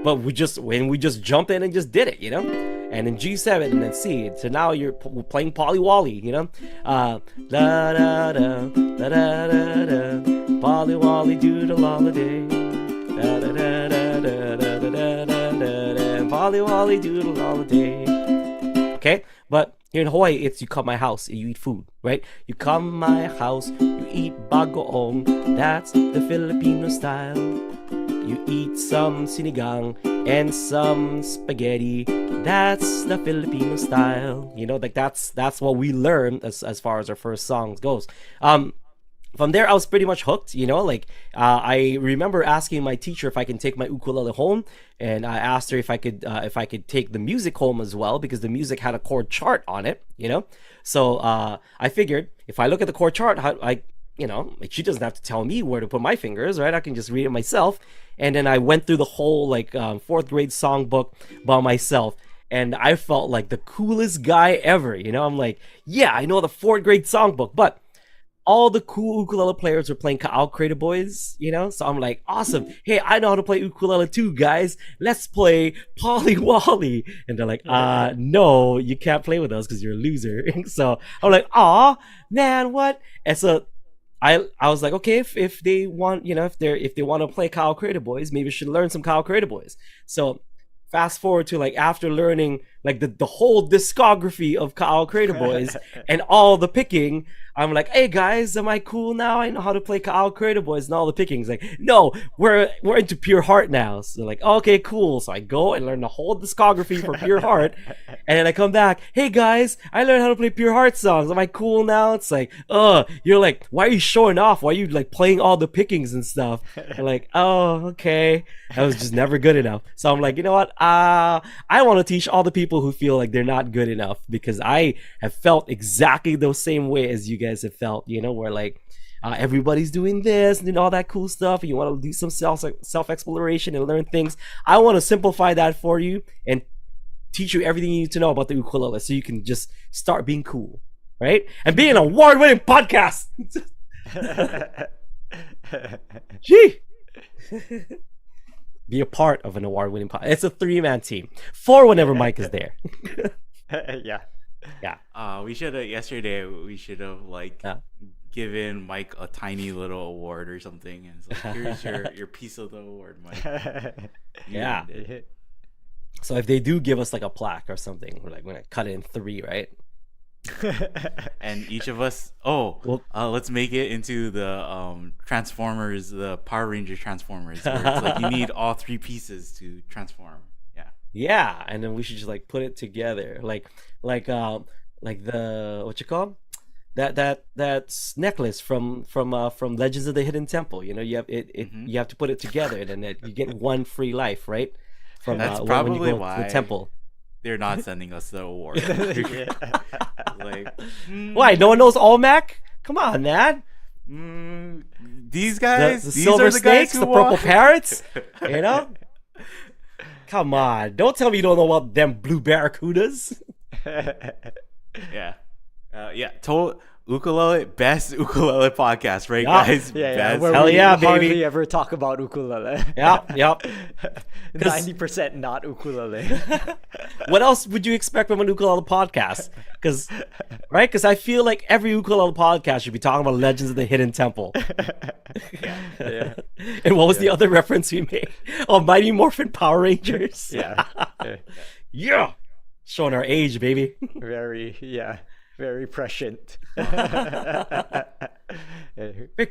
But we just jumped in and just did it, and then G7 and then C. So now you're playing Polly Wally, da da da da da da da, Polly Wally doodle all the day, da da da da da da da da da, Polly Wally doodle all the day. Okay, but here in Hawaii, it's you come my house and you eat food, right? You come my house, you eat bagoong. That's the Filipino style. You eat some sinigang and some spaghetti. That's the Filipino style. That's what we learned as far as our first songs goes. From there, I was pretty much hooked. I remember asking my teacher if I can take my ukulele home, and I asked her if I could take the music home as well, because the music had a chord chart on it. So I figured if I look at the chord chart, like she doesn't have to tell me where to put my fingers, right? I can just read it myself. And then I went through the whole like fourth grade songbook by myself. And I felt like the coolest guy ever. I'm like, yeah, I know the fourth grade songbook, but all the cool ukulele players were playing Ka'au Boys, So I'm like, awesome. Hey, I know how to play ukulele too, guys. Let's play Polly Wally. And they're like, no, you can't play with us because you're a loser. So I'm like, aw, man, what? And so I was like, okay, if they want, if they want to play Ka'au Boys, maybe I should learn some Ka'au Boys. So fast forward to like after learning like the whole discography of Ka'au Boys and all the picking, I'm like, hey guys, am I cool now? I know how to play Ka'au Boys and all the pickings. Like, no, we're into Pure Heart now. So like, okay, cool. So I go and learn the whole discography for Pure Heart, and then I come back, hey guys, I learned how to play Pure Heart songs. Am I cool now? It's like, you're like, why are you showing off? Why are you like playing all the pickings and stuff? I'm like, oh, okay. I was just never good enough. So I'm like, you know what? I want to teach all the people who feel like they're not good enough, because I have felt exactly the same way as you guys have felt, where like everybody's doing this and all that cool stuff, and you want to do some self-exploration and learn things. I want to simplify that for you and teach you everything you need to know about the ukulele, so you can just start being cool, right? And being an award-winning podcast. Gee. Be a part of an award-winning podcast. It's a 3-man team. 4 whenever Mike is there. Yeah. We should have yesterday. We should have like given Mike a tiny little award or something, and it's like, here's your piece of the award, Mike. Yeah. So if they do give us like a plaque or something, we're gonna cut it in 3, right? And each of us, let's make it into the Transformers, the Power Ranger Transformers, where it's like you need all 3 pieces to transform. Yeah, and then we should just like put it together, like the what you call that necklace from Legends of the Hidden Temple. You have it. You have to put it together, and then you get 1 free life, right? From that's when probably you go why to the temple. They're not sending us the award. Like, why? No one knows Olmec? Come on, man. These guys, the these silver are the snakes, guys the purple parrots. Come on, don't tell me you don't know about them blue barracudas. Yeah. Ukulele, best ukulele podcast, right, guys? Yeah. Best. Hell yeah, we hardly baby. ever talk about ukulele. Yep. 90% not ukulele. What else would you expect from an ukulele podcast? Because I feel like every ukulele podcast should be talking about Legends of the Hidden Temple. Yeah. And what was the other reference we made? Oh, Mighty Morphin Power Rangers. Yeah. Yeah. Showing our age, baby. Very prescient. Very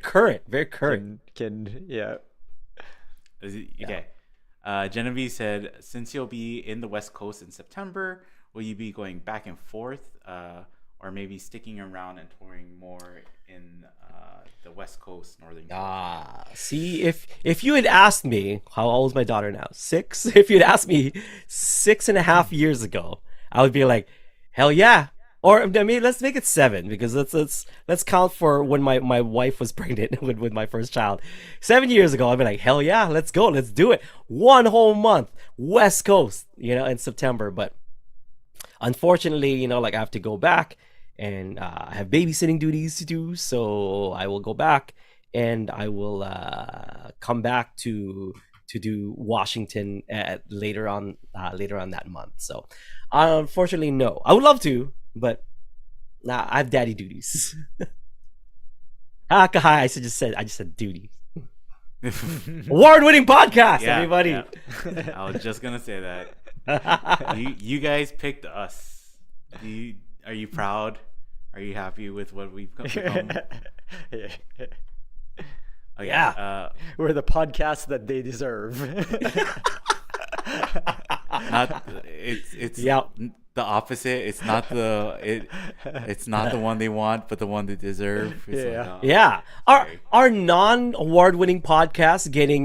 current. Very current. Okay. Genevieve said, since you'll be in the West Coast in September, will you be going back and forth, or maybe sticking around and touring more in the West Coast, Northern California? See, if you had asked me, how old is my daughter now? 6? If you'd asked me 6.5 years ago, I would be like, hell yeah. Or I mean, let's make it 7, because let's count for when my wife was pregnant with my first child. 7 years ago, I'd be like, hell yeah, let's go, let's do it. 1 whole month, West Coast, in September. But unfortunately, I have to go back, and I have babysitting duties to do. So I will go back, and I will come back to do Washington later on that month. So unfortunately, no. I would love to, but I have daddy duties. I just said duty. Award-winning podcast, everybody. Yeah. I was just gonna say that. You guys picked us. Are you proud? Are you happy with what we've become? Okay, yeah. We're the podcast that they deserve. the opposite. It's not the one they want, but the one they deserve. It's Yeah. like, oh, Yeah. sorry. Are non-award-winning podcasts getting,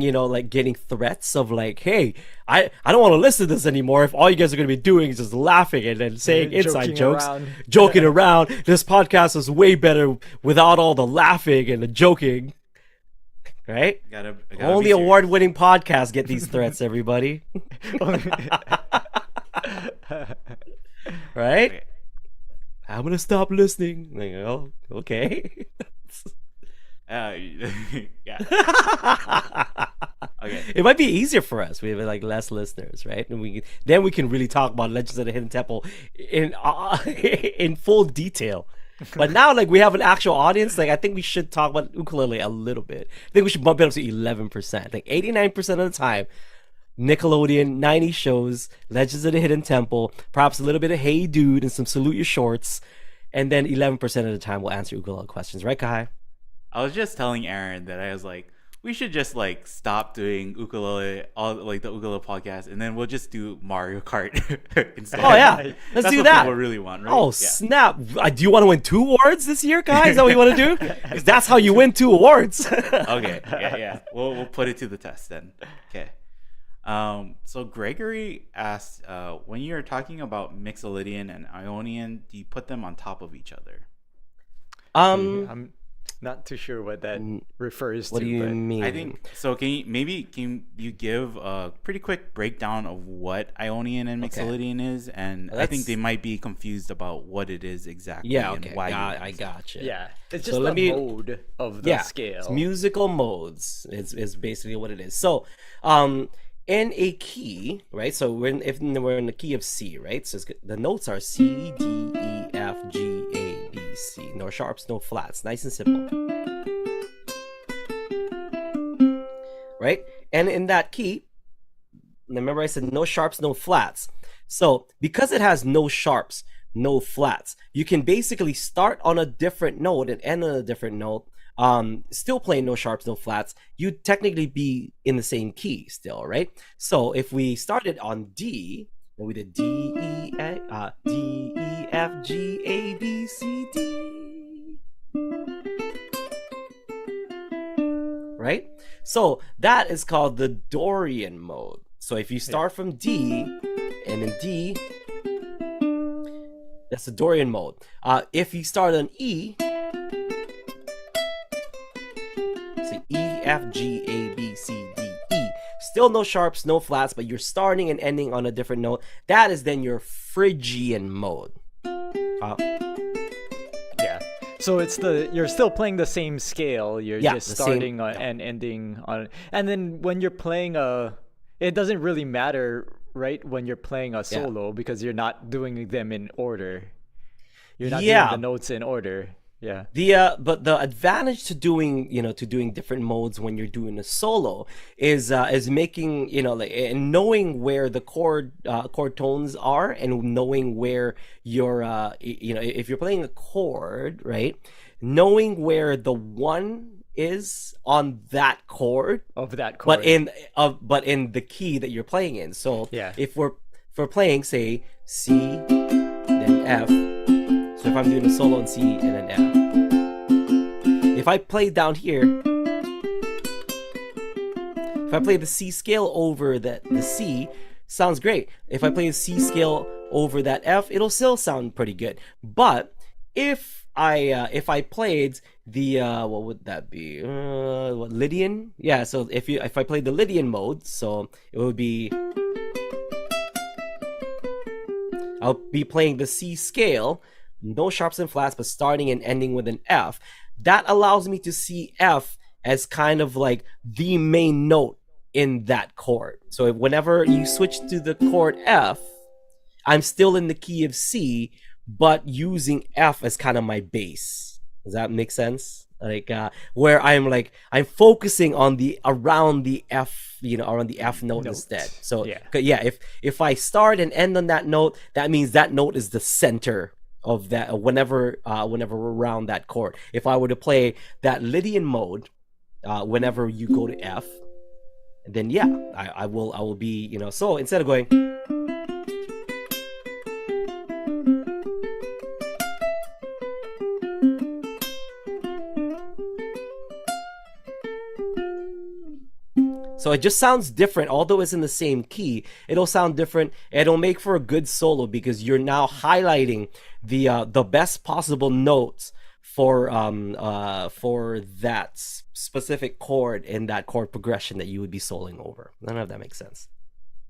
getting threats of like, hey, I don't want to listen to this anymore if all you guys are going to be doing is just laughing and then saying inside Joking jokes, around. joking around. This podcast is way better without all the laughing and the joking. Right? I gotta Only be serious. award-winning podcasts get these threats, everybody. Right? Okay. I'm gonna stop listening. Like, oh, okay. Yeah. Okay. It might be easier for us. We have like less listeners, right? And we can really talk about Legends of the Hidden Temple in in full detail. But now, like, we have an actual audience. Like, I think we should talk about ukulele a little bit. I think we should bump it up to 11%. Like 89% of the time, Nickelodeon, 90 shows, Legends of the Hidden Temple, perhaps a little bit of Hey Dude and some Salute Your Shorts, and then 11% of the time we'll answer ukulele questions, right, Kai? I was just telling Aaron that I was like, we should just like stop doing ukulele, all like the ukulele podcast, and then we'll just do Mario Kart instead. Oh yeah, let's That's do what that. people really want, right? Oh Yeah. snap! Do you want to win 2 awards this year, Kai? Is that what you want to do? 'Cause that's how you win 2 awards. Okay, yeah. We'll put it to the test then. Okay. So Gregory asked, when you're talking about Mixolydian and Ionian, do you put them on top of each other? I'm not too sure what that refers What to. do you but mean? I think so. Can you give a pretty quick breakdown of what Ionian and Mixolydian is? And I think That's- they might be confused about what it is exactly. Yeah. And Okay. why I use it. gotcha. Yeah, it's So just let the me- mode of the Yeah, scale. it's musical modes is basically what it is. So, in a key, right? So we're in the key of C, right? So the notes are C, D, E, F, G, A, B, C. No sharps, no flats. Nice and simple. Right? And in that key, remember I said no sharps, no flats. So because it has no sharps, no flats, you can basically start on a different note and end on a different note. Still playing no sharps, no flats. You'd technically be in the same key still, right? So if we started on D, then we did D, E, F, G, A, B, C, D. Right? So that is called the Dorian mode. So if you start from D and in D, that's the Dorian mode. If you start on E, so E, F, G, A, B, C, D, E. Still no sharps, no flats, but you're starting and ending on a different note. That is then your Phrygian mode. Yeah. So you're still playing the same scale. You're Yeah, just the same- starting and ending on. And then when you're playing it doesn't really matter, right? When you're playing a solo because you're not doing them in order. You're not doing the notes in order. Yeah. But the advantage to doing different modes when you're doing a solo is making and knowing where the chord tones are and knowing where your if you're playing a chord, right, knowing where the 1 is on that chord Of that chord. but in the key that you're playing in. So Yeah. if we're playing say C then F. So if I'm doing a solo on C and then F, if I play down here, if I play the C scale over the C, sounds great. If I play the C scale over that F, it'll still sound pretty good. But if I played the what would that be? Lydian? Yeah. So if I played the Lydian mode, so it would be. I'll be playing the C scale, no sharps and flats, but starting and ending with an F. That allows me to see F as kind of like the main note in that chord. So whenever you switch to the chord F, I'm still in the key of C, but using F as kind of my bass. Does that make sense? Like where I'm focusing on around the F, around the F note instead. So yeah, if I start and end on that note, that means that note is the center of that whenever we're around that chord. If I were to play that Lydian mode, whenever you go to F, then yeah, I will be, so instead of going, So it just sounds different, although it's in the same key. It'll sound different. It'll make for a good solo because you're now highlighting the best possible notes for that specific chord in that chord progression that you would be soloing over. I don't know if that makes sense.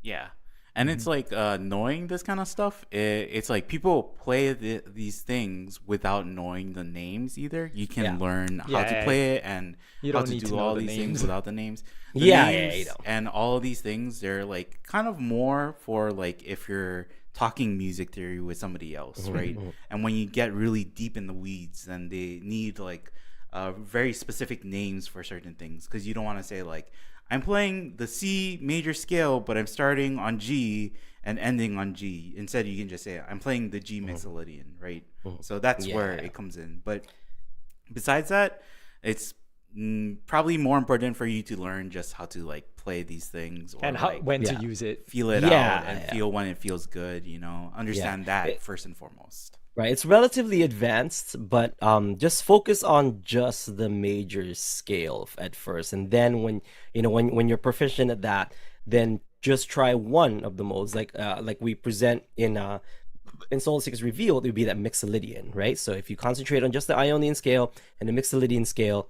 Yeah. And it's like knowing this kind of stuff. It's like people play these things without knowing the names either. You can learn how to play it and You how don't to need do to know all the these names. things without the names. The Yeah, names you know. and all of these things, they're like kind of more for like if you're talking music theory with somebody else, right? And when you get really deep in the weeds, then they need like very specific names for certain things because you don't want to say like I'm playing the C major scale, but I'm starting on G and ending on G. Instead, you can just say I'm playing the G Mixolydian, right? So that's where it comes in. But besides that, it's probably more important for you to learn just how to like play these things or And like when to use it. feel it out and feel when it feels good. You know, understand that first and foremost. Right, it's relatively advanced, but just focus on just the major scale at first, and then when you're proficient at that, then just try one of the modes, like we present in Soul Seekers Revealed. It would be that Mixolydian, right? So if you concentrate on just the Ionian scale and the Mixolydian scale,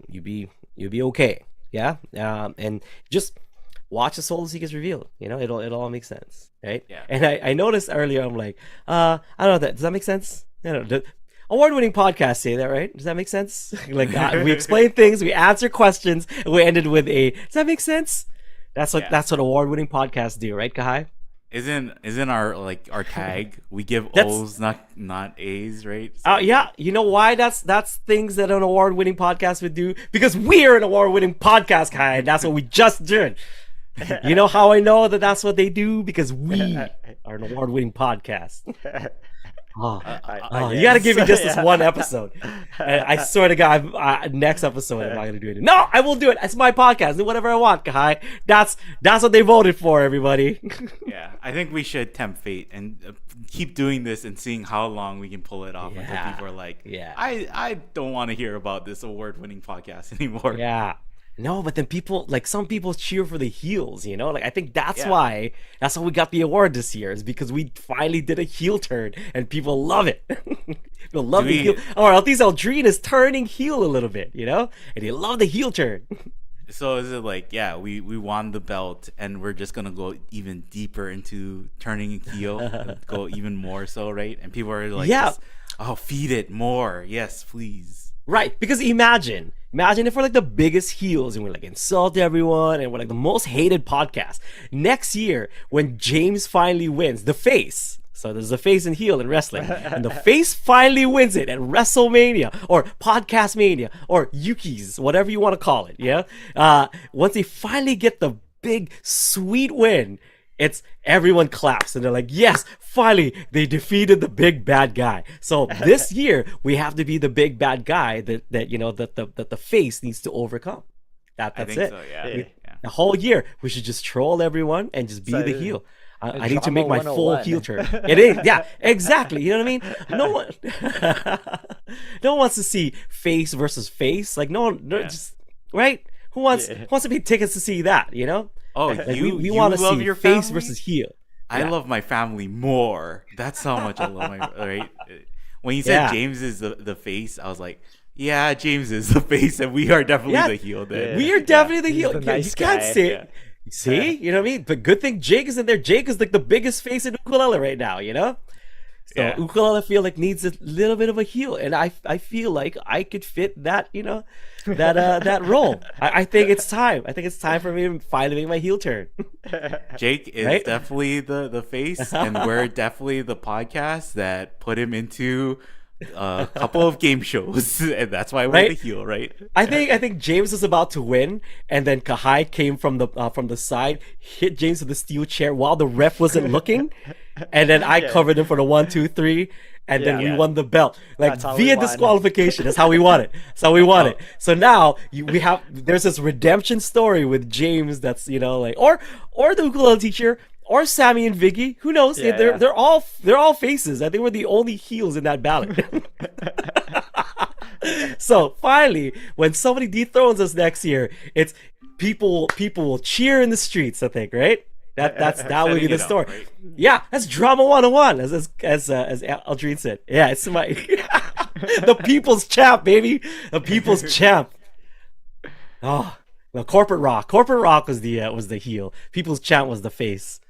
you'd be okay, yeah. And just watch the Soul Seekers Revealed. You know, it all makes sense, right? Yeah. And I noticed earlier, I'm like, I don't know, does that make sense? I don't know. Award-winning podcasts say that, right? Does that make sense? Like we explain things, we answer questions, and we ended with a. Does that make sense? That's what award-winning podcasts do, right, Kahai? Isn't our tag? We give O's, not A's, right? Yeah. You know why that's things that an award-winning podcast would do? Because we're an award-winning podcast, Kahai, and that's what we just did. You know how I know that that's what they do? Because we are an award-winning podcast. You got to give me just this one episode. I swear to God, next episode I'm not going to do it. No, I will do it. It's my podcast. Do whatever I want, Kahai. That's what they voted for, everybody. Yeah, I think we should tempt fate and keep doing this and seeing how long we can pull it off until people are like, I don't want to hear about this award-winning podcast anymore. Yeah. No, but then some people cheer for the heels, you know? Like, I think that's why we got the award this year, is because we finally did a heel turn and people love it. People love the heel. Or at least Aldrine is turning heel a little bit, you know? And they love the heel turn. So is it like, we won the belt and we're just going to go even deeper into turning heel, go even more so, right? And people are like, feed it more. Yes, please. Right, because imagine if we're like the biggest heels and we're like insult everyone and we're like the most hated podcast. Next year, when James finally wins, the face. So there's a face and heel in wrestling. And the face finally wins it at WrestleMania or Podcast Mania or Yuki's, whatever you want to call it, yeah? Once they finally get the big, sweet win, it's everyone claps and they're like, yes, finally they defeated the big bad guy. So this year we have to be the big bad guy that the face needs to overcome. That's it. So, yeah. The whole year we should just troll everyone and just be the heel. I need to make my full heel turn. It is, yeah, exactly. You know what I mean? No one wants to see face versus face. Like just right. Who wants to pay tickets to see that? You know? Oh, like we want to love see your face family? versus heel. I love my family more. That's how much I love my right. When you said James is the face, I was like, yeah, James is the face, and we are definitely the heel. Then we are definitely the heel. Nice you can't guy. say it. See, you know what I mean? But good thing Jake is in there. Jake is like the biggest face in ukulele right now. You know. So ukulele, I feel like, needs a little bit of a heel, and I feel like I could fit that, that role. I think it's time. I think it's time for me to finally make my heel turn. Jake is definitely the face, and we're definitely the podcast that put him into a couple of game shows, and that's why we're the heel, right? I think James was about to win, and then Kahai came from the side, hit James with the steel chair while the ref wasn't looking, and then I covered him for the 1, 2, 3, and then we won the belt, like via disqualification. That's how we won it. That's how we won it. So now there's this redemption story with James. That's or the ukulele teacher. Or Sammy and Viggy, who knows? They're all faces. I think we're the only heels in that ballot. So finally, when somebody dethrones us next year, people will cheer in the streets. I think, right? That would be Setting the it up, story. right? Yeah, that's drama 101, as Aldrine said. Yeah, it's my the people's champ, baby, the people's champ. Oh, no, corporate rock. Corporate rock was the heel. People's champ was the face.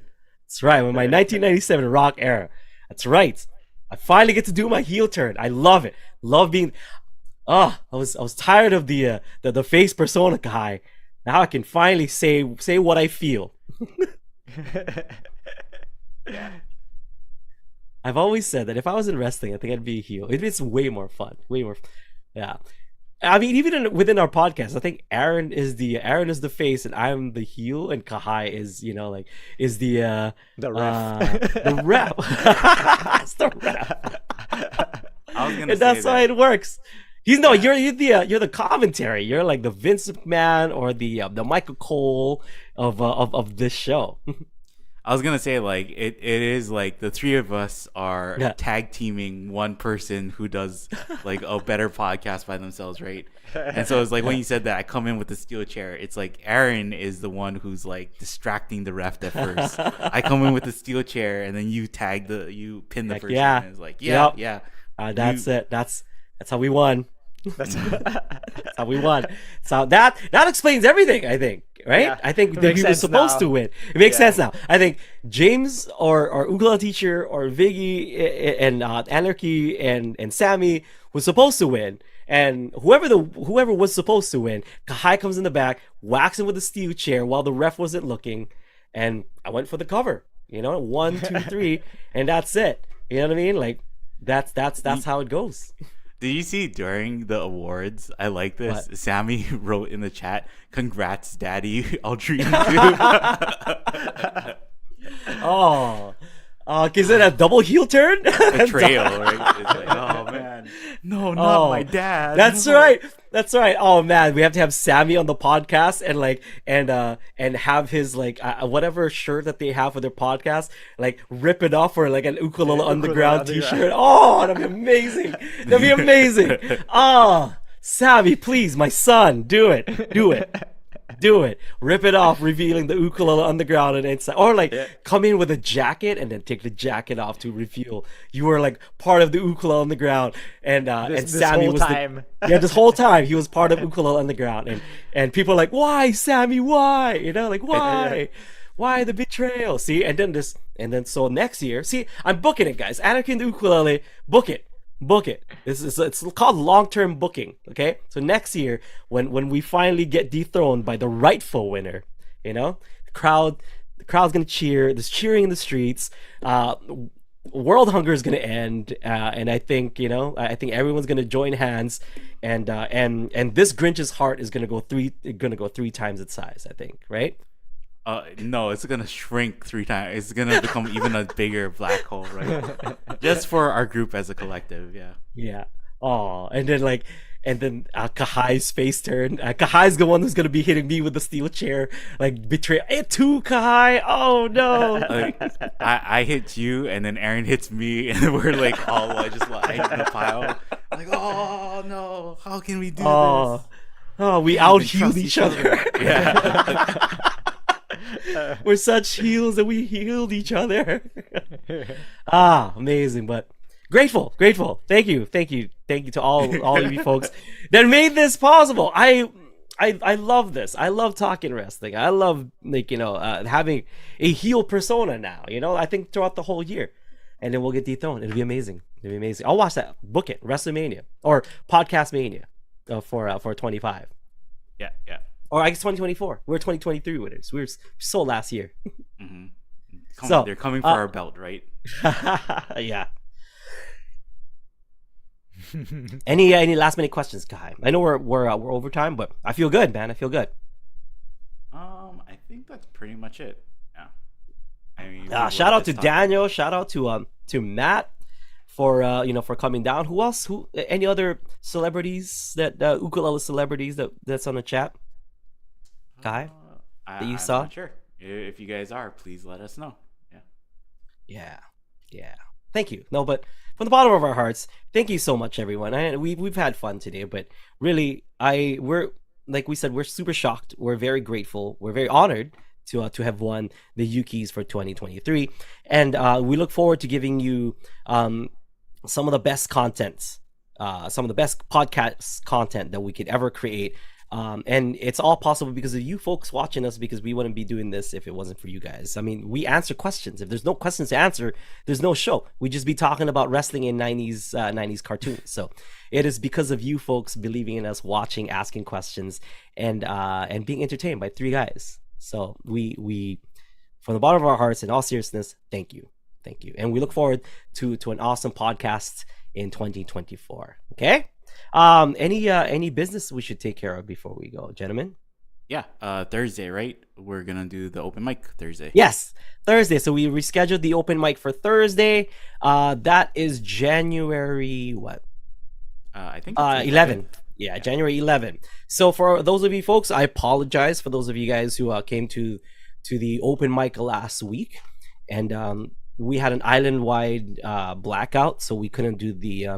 That's right. When my 1997 rock era. That's right. I finally get to do my heel turn. I love it. Love being. Oh, I was tired of the face persona guy. Now I can finally say what I feel. Yeah. I've always said that if I was in wrestling, I think I'd be a heel. It's way more fun. Way more. Yeah. I mean, even within our podcast, I think Aaron is the face, and I'm the heel, and Kahai is is the ref. the rep. It's the rep. I was gonna And say that's how that. it works. You're the commentary. You're like the Vince McMahon or the Michael Cole of this show. I was gonna say like it is like the three of us are Yeah. tag teaming one person who does like a better podcast by themselves, right? And so it's like when you said that I come in with the steel chair, it's like Aaron is the one who's like distracting the ref at first. I come in with the steel chair and then you pin the Heck person. yeah. And it's like Yep. yeah. That's You- it. That's how we won. That's That's how we won. So that explains everything, I think, right? Yeah. I think It that makes he was sense supposed now. to win. It makes Yeah. sense now. I think James or Ukulele Teacher or Viggy and Anarchy and Sammy was supposed to win. And whoever was supposed to win, Kahai comes in the back, whacks him with a steel chair while the ref wasn't looking, and I went for the cover. 1, 2, 3, and that's it. You know what I mean? Like that's how it goes. Did you see during the awards? I like this. What? Sammy wrote in the chat, "Congrats, Daddy Aldrine." Oh, is it a double heel turn? Betrayal, right? It's like, oh man, no, not Oh, my dad. That's no. right. That's right. Oh man, we have to have Sammy on the podcast and have his whatever shirt that they have for their podcast, like rip it off for like an Ukulele Ukulele Underground Underground. T-shirt. Oh, that'd be amazing. That'd be amazing. Oh, Sammy, please, my son, do it. Do it. Do it. Rip it off, revealing the Ukulele Underground and inside. Or come in with a jacket and then take the jacket off to reveal you were like part of the Ukulele Underground. And This Sammy whole was time. this whole time he was part of Ukulele Underground. And people are like, why, Sammy? Why? Why? Why the betrayal? See, and then so next year, see, I'm booking it, guys. Anarchy and the Ukulele, book it. Book it. It's called long-term booking. Okay, so next year when we finally get dethroned by the rightful winner, the crowd's gonna cheer. There's cheering in the streets. World hunger is gonna end, and I think everyone's gonna join hands, and this Grinch's heart is gonna go three times its size. I think, right? No, it's gonna shrink 3 times. It's gonna become even a bigger black hole, right? Just for our group as a collective, yeah. Yeah. Oh, and then Kahai's face turn. Kahai's the one who's gonna be hitting me with the steel chair, like betray. Hey, too, Kahai. Oh no. Like, I hit you, and then Aaron hits me, and we're like all just lying in a pile. Like, oh no, how can we do this? Oh, we Can't out even healed trust each other. Yeah. We're such heels that we healed each other. Amazing, but grateful. Thank you to all of you folks that made this possible. I love this. I love talking wrestling. I love having a heel persona now. I think throughout the whole year, and then we'll get dethroned. It'll be amazing. I'll watch that. Book it. WrestleMania or Podcast Mania for 25. Yeah. Or I guess 2024. We're 2023 winners. We were so last year. They're coming for our belt, right? Yeah. Any last minute questions, Kai? I know we're over time, but I feel good, man. I feel good. I think that's pretty much it. Yeah. I mean, Shout out to Daniel. Shout out to Matt for for coming down. Who else? Any other celebrities that ukulele celebrities that's on the chat? Kai, that you saw? I'm not sure. If you guys are, please let us know. Yeah. Yeah. Thank you. No, but from the bottom of our hearts, thank you so much, everyone. We've had fun today, but really, like we said, we're super shocked. We're very grateful. We're very honored to have won the UKIEs for 2023, and we look forward to giving you some of the best content, some of the best podcast content that we could ever create. And it's all possible because of you folks watching us, because we wouldn't be doing this if it wasn't for you guys. I mean, we answer questions. If there's no questions to answer, there's no show. We just be talking about wrestling in 90s cartoons. So it is because of you folks believing in us, watching, asking questions, and being entertained by three guys. So we from the bottom of our hearts, in all seriousness, thank you. Thank you. And we look forward to an awesome podcast in 2024. Okay? Any business we should take care of before we go, gentlemen? Yeah, Thursday, right? We're gonna do the open mic Thursday. Yes, Thursday. So we rescheduled the open mic for Thursday. That is January what? I think it's 11. Yeah, January 11. So for those of you folks, I apologize for those of you guys who came to the open mic last week, and we had an island-wide blackout, so we couldn't do the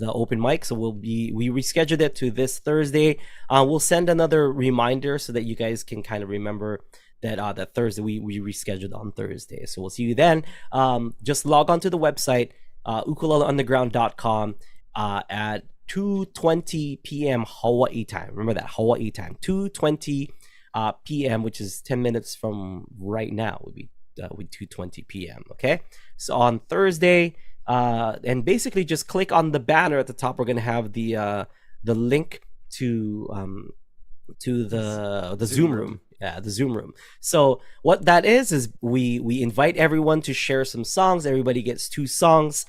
open mic. So we rescheduled it to this Thursday. We'll send another reminder so that you guys can kind of remember that that Thursday we rescheduled on Thursday. So we'll see you then. Just log on to the website ukuleleunderground.com at 2:20 p.m. Hawaii time. Remember that, Hawaii time, 2:20 p.m., which is 10 minutes from right now. Would be 2:20 p.m. Okay, so on Thursday, and basically just click on the banner at the top. We're gonna have the link to the Zoom room. Yeah, the Zoom room. So what that is we invite everyone to share some songs. Everybody gets 2 songs.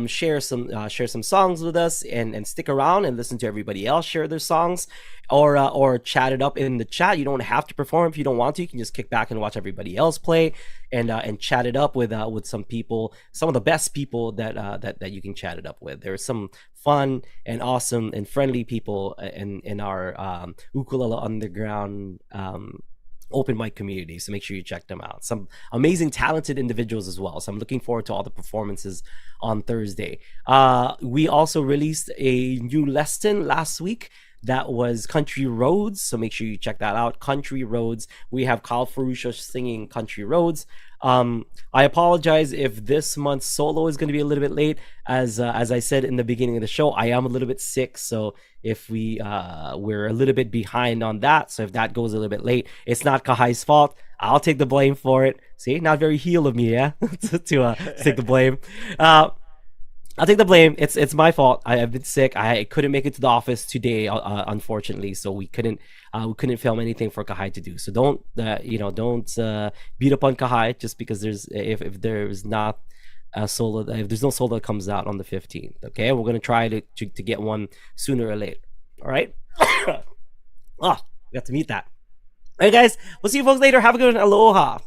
Share some songs with us, and stick around and listen to everybody else share their songs, or chat it up in the chat. You don't have to perform if you don't want to. You can just kick back and watch everybody else play, and chat it up with some people, some of the best people that you can chat it up with. There's some fun and awesome and friendly people in our Ukulele Underground open mic community, so make sure you check them out. Some amazing talented individuals as well, so I'm looking forward to all the performances on Thursday. We also released a new lesson last week that was Country Roads, so make sure you check that out. Country Roads. We have Kyle Ferruccio singing Country Roads. I apologize if this month's solo is going to be a little bit late. As I said in the beginning of the show, I am a little bit sick, so if we're a little bit behind on that, so if that goes a little bit late, it's not Kahai's fault. I'll take the blame for it. See, not very heel of me, yeah, to take the blame. I'll take the blame. It's my fault. I've been sick. I couldn't make it to the office today, unfortunately. So we couldn't film anything for Kahai to do. So don't beat up on Kahai just because if there's not a solo, if there's no solo that comes out on the 15th. Okay, we're gonna try to get one sooner or later. All right. We have to meet that. All right, guys. We'll see you folks later. Have a good one. Aloha.